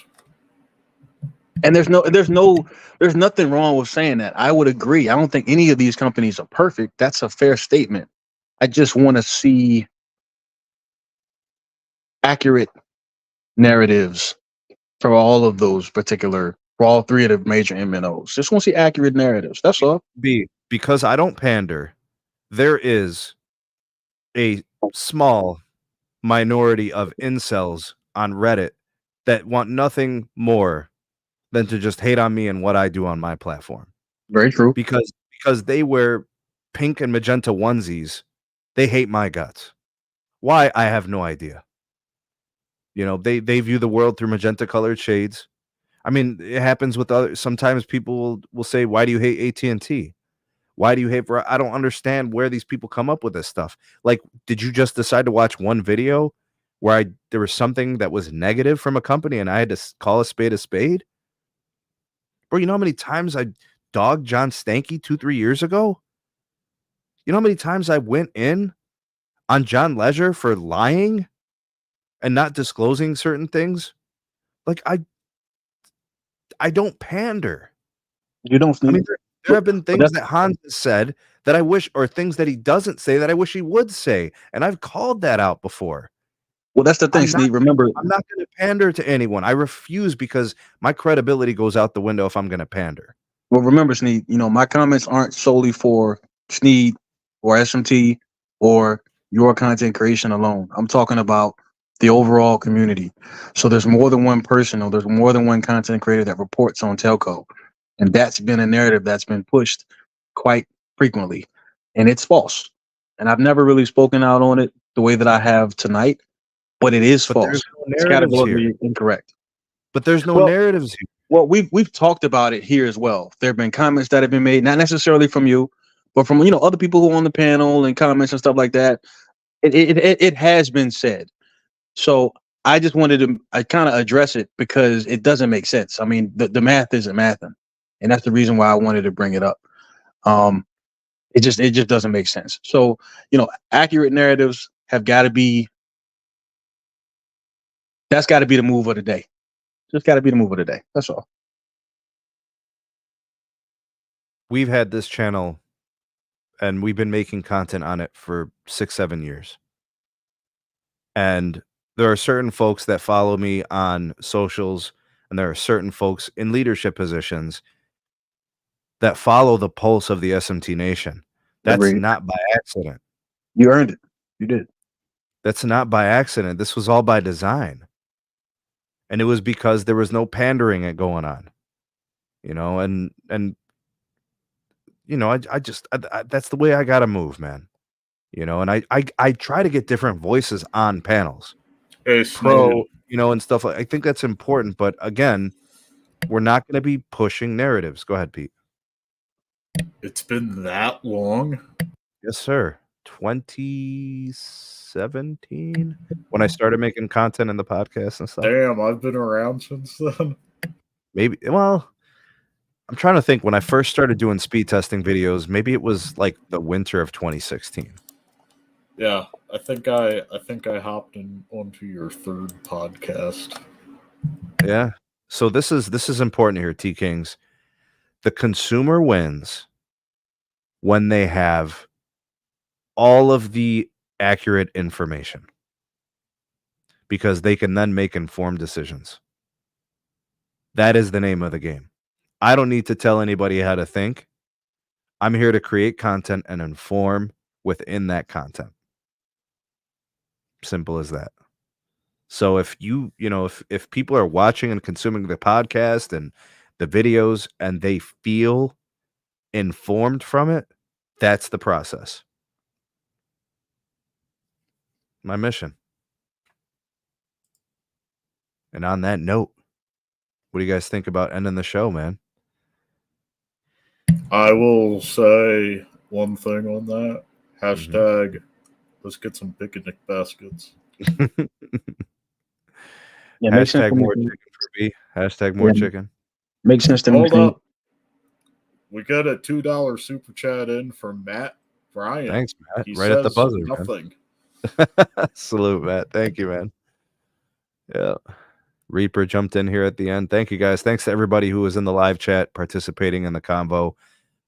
And there's nothing wrong with saying that. I would agree. I don't think any of these companies are perfect. That's a fair statement. I just want to see accurate narratives for all of those for all three of the major MNOs. Just want to see accurate narratives. That's all. B, because I don't pander, there is a small minority of incels on Reddit that want nothing more than to just hate on me and what I do on my platform. Very true. Because they wear pink and magenta onesies, they hate my guts. Why? I have no idea. You know, they view the world through magenta colored shades. I mean, it happens with other. Sometimes people will say, "Why do you hate AT&T? Why do you hate?" I don't understand where these people come up with this stuff. Like, did you just decide to watch one video where there was something that was negative from a company and I had to call a spade a spade? Bro, you know how many times I dogged John Stanky 2-3 years ago? You know how many times I went in on John Leisure for lying and not disclosing certain things? Like, I don't pander. You don't. I mean, there have been things that's that Hans has said that I wish, or things that he doesn't say that I wish he would say, and I've called that out before. well, that's the thing, Sneed. Remember, I'm not going to pander to anyone. I refuse because my credibility goes out the window if I'm going to pander. well, remember, Sneed. You know, my comments aren't solely for Sneed or SMT or your content creation alone. I'm talking about the overall community. So there's more than one person, or there's more than one content creator that reports on telco, and that's been a narrative that's been pushed quite frequently, and it's false. And I've never really spoken out on it the way that I have tonight, but it is But false. there's no It's narratives here. categorically incorrect. But there's no Well, narratives here. Well, we've talked about it here as well. There have been comments that have been made, not necessarily from you, but from other people who are on the panel and comments and stuff like that. It has been said. So I just wanted to kind of address it because it doesn't make sense. I mean, the math isn't mathing, and that's the reason why I wanted to bring it up. It just doesn't make sense. So accurate narratives have got to be. That's got to be the move of the day. Just got to be the move of the day. That's all. We've had this channel and we've been making content on it for 6-7 years. And there are certain folks that follow me on socials, and there are certain folks in leadership positions that follow the pulse of the SMT nation. That's Agreed. not by accident. You earned it. You did. That's not by accident. This was all by design. And it was because there was no pandering going on. And I just that's the way I gotta move, man. And I try to get different voices on panels. Pro, and stuff like. I think that's important, but again, we're not going to be pushing narratives. Go ahead, Pete. It's been that long? Yes, sir. 2017 when I started making content in the podcast and stuff. Damn, I've been around since then. Maybe. Well, I'm trying to think. When I first started doing speed testing videos, maybe it was like the winter of 2016. Yeah, I think I hopped onto your third podcast. Yeah. So this is important here, T Kings. The consumer wins when they have all of the accurate information, because they can then make informed decisions. That is the name of the game. I don't need to tell anybody how to think. I'm here to create content and inform within that content. Simple as that. So if if people are watching and consuming the podcast and the videos and they feel informed from it, that's the process. My mission. And on that note, what do you guys think about ending the show, man? I will say one thing on that. Hashtag, let's get some picnic baskets. Yeah, hashtag more chicken for me. Hashtag more chicken. Makes sense to me. Hold up. We got a $2 super chat in from Matt Bryant. Thanks, Matt. He right at the buzzer. Nothing. Salute, Matt. Thank you, man. Yeah. Reaper jumped in here at the end. Thank you, guys. Thanks to everybody who was in the live chat participating in the convo.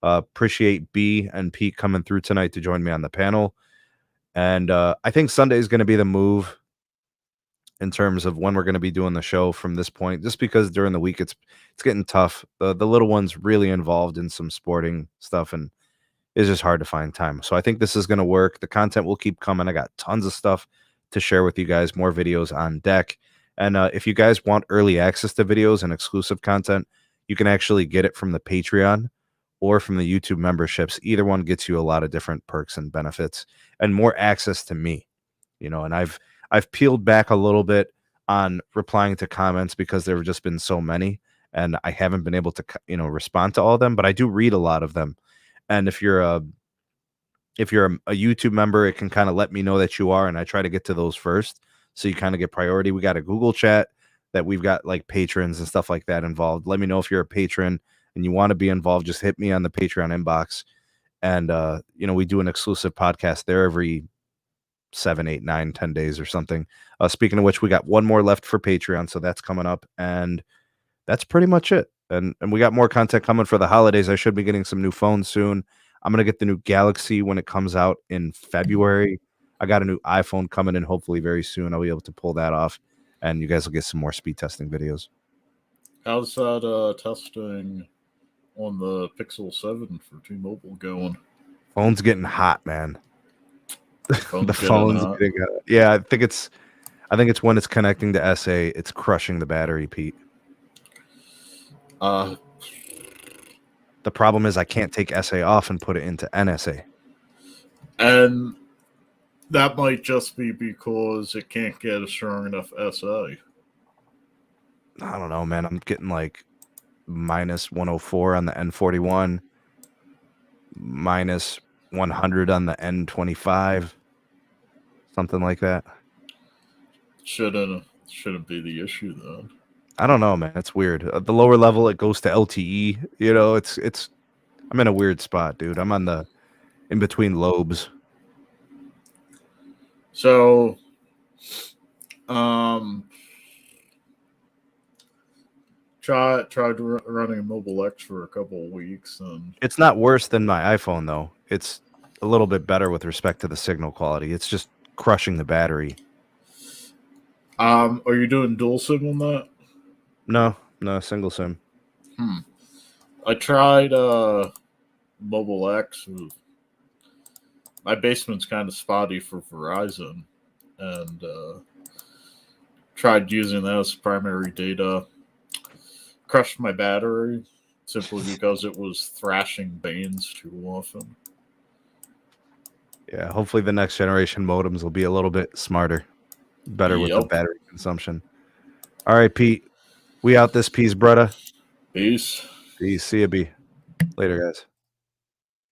Appreciate B and Pete coming through tonight to join me on the panel. And I think Sunday is going to be the move in terms of when we're going to be doing the show from this point, just because during the week it's getting tough. The little one's really involved in some sporting stuff, and it's just hard to find time. So I think this is going to work. The content will keep coming. I got tons of stuff to share with you guys, more videos on deck. And if you guys want early access to videos and exclusive content, you can actually get it from the Patreon or from the YouTube memberships. Either one gets you a lot of different perks and benefits and more access to me, and I've peeled back a little bit on replying to comments because there have just been so many, and I haven't been able to, respond to all of them, but I do read a lot of them. And if you're a YouTube member, it can kind of let me know that you are, and I try to get to those first. So you kind of get priority. We got a Google chat that we've got like patrons and stuff like that involved. Let me know if you're a patron and you want to be involved. Just hit me on the Patreon inbox. And, we do an exclusive podcast there every 7, 8, 9, 10 days or something. Speaking of which, we got one more left for Patreon. So that's coming up. And that's pretty much it. And we got more content coming for the holidays. I should be getting some new phones soon. I'm going to get the new Galaxy when it comes out in February. I got a new iPhone coming in hopefully very soon. I'll be able to pull that off, and you guys will get some more speed testing videos. How's that testing on the Pixel 7 for T-Mobile going? Phone's getting hot, man. The phone's getting hot. Yeah, I think it's when it's connecting to SA, it's crushing the battery, Pete. The problem is I can't take SA off and put it into NSA. And that might just be because it can't get a strong enough SA. I don't know, man. I'm getting like minus 104 on the N41, minus 100 on the N25, something like that. Shouldn't be the issue then. I don't know, man. It's weird. The lower level, it goes to LTE. It's. I'm in a weird spot, dude. I'm on the in between lobes. So, tried running a Mobile X for a couple of weeks, and it's not worse than my iPhone though. It's a little bit better with respect to the signal quality. It's just crushing the battery. Are you doing dual SIM on that? No, single SIM. I tried Mobile X. My basement's kind of spotty for Verizon, and tried using that as primary data. Crushed my battery simply because it was thrashing Banes too often. Yeah, hopefully the next generation modems will be a little bit smarter, better with the battery consumption. All right, Pete. We out this piece, brother. Peace. See ya, B. Later, guys.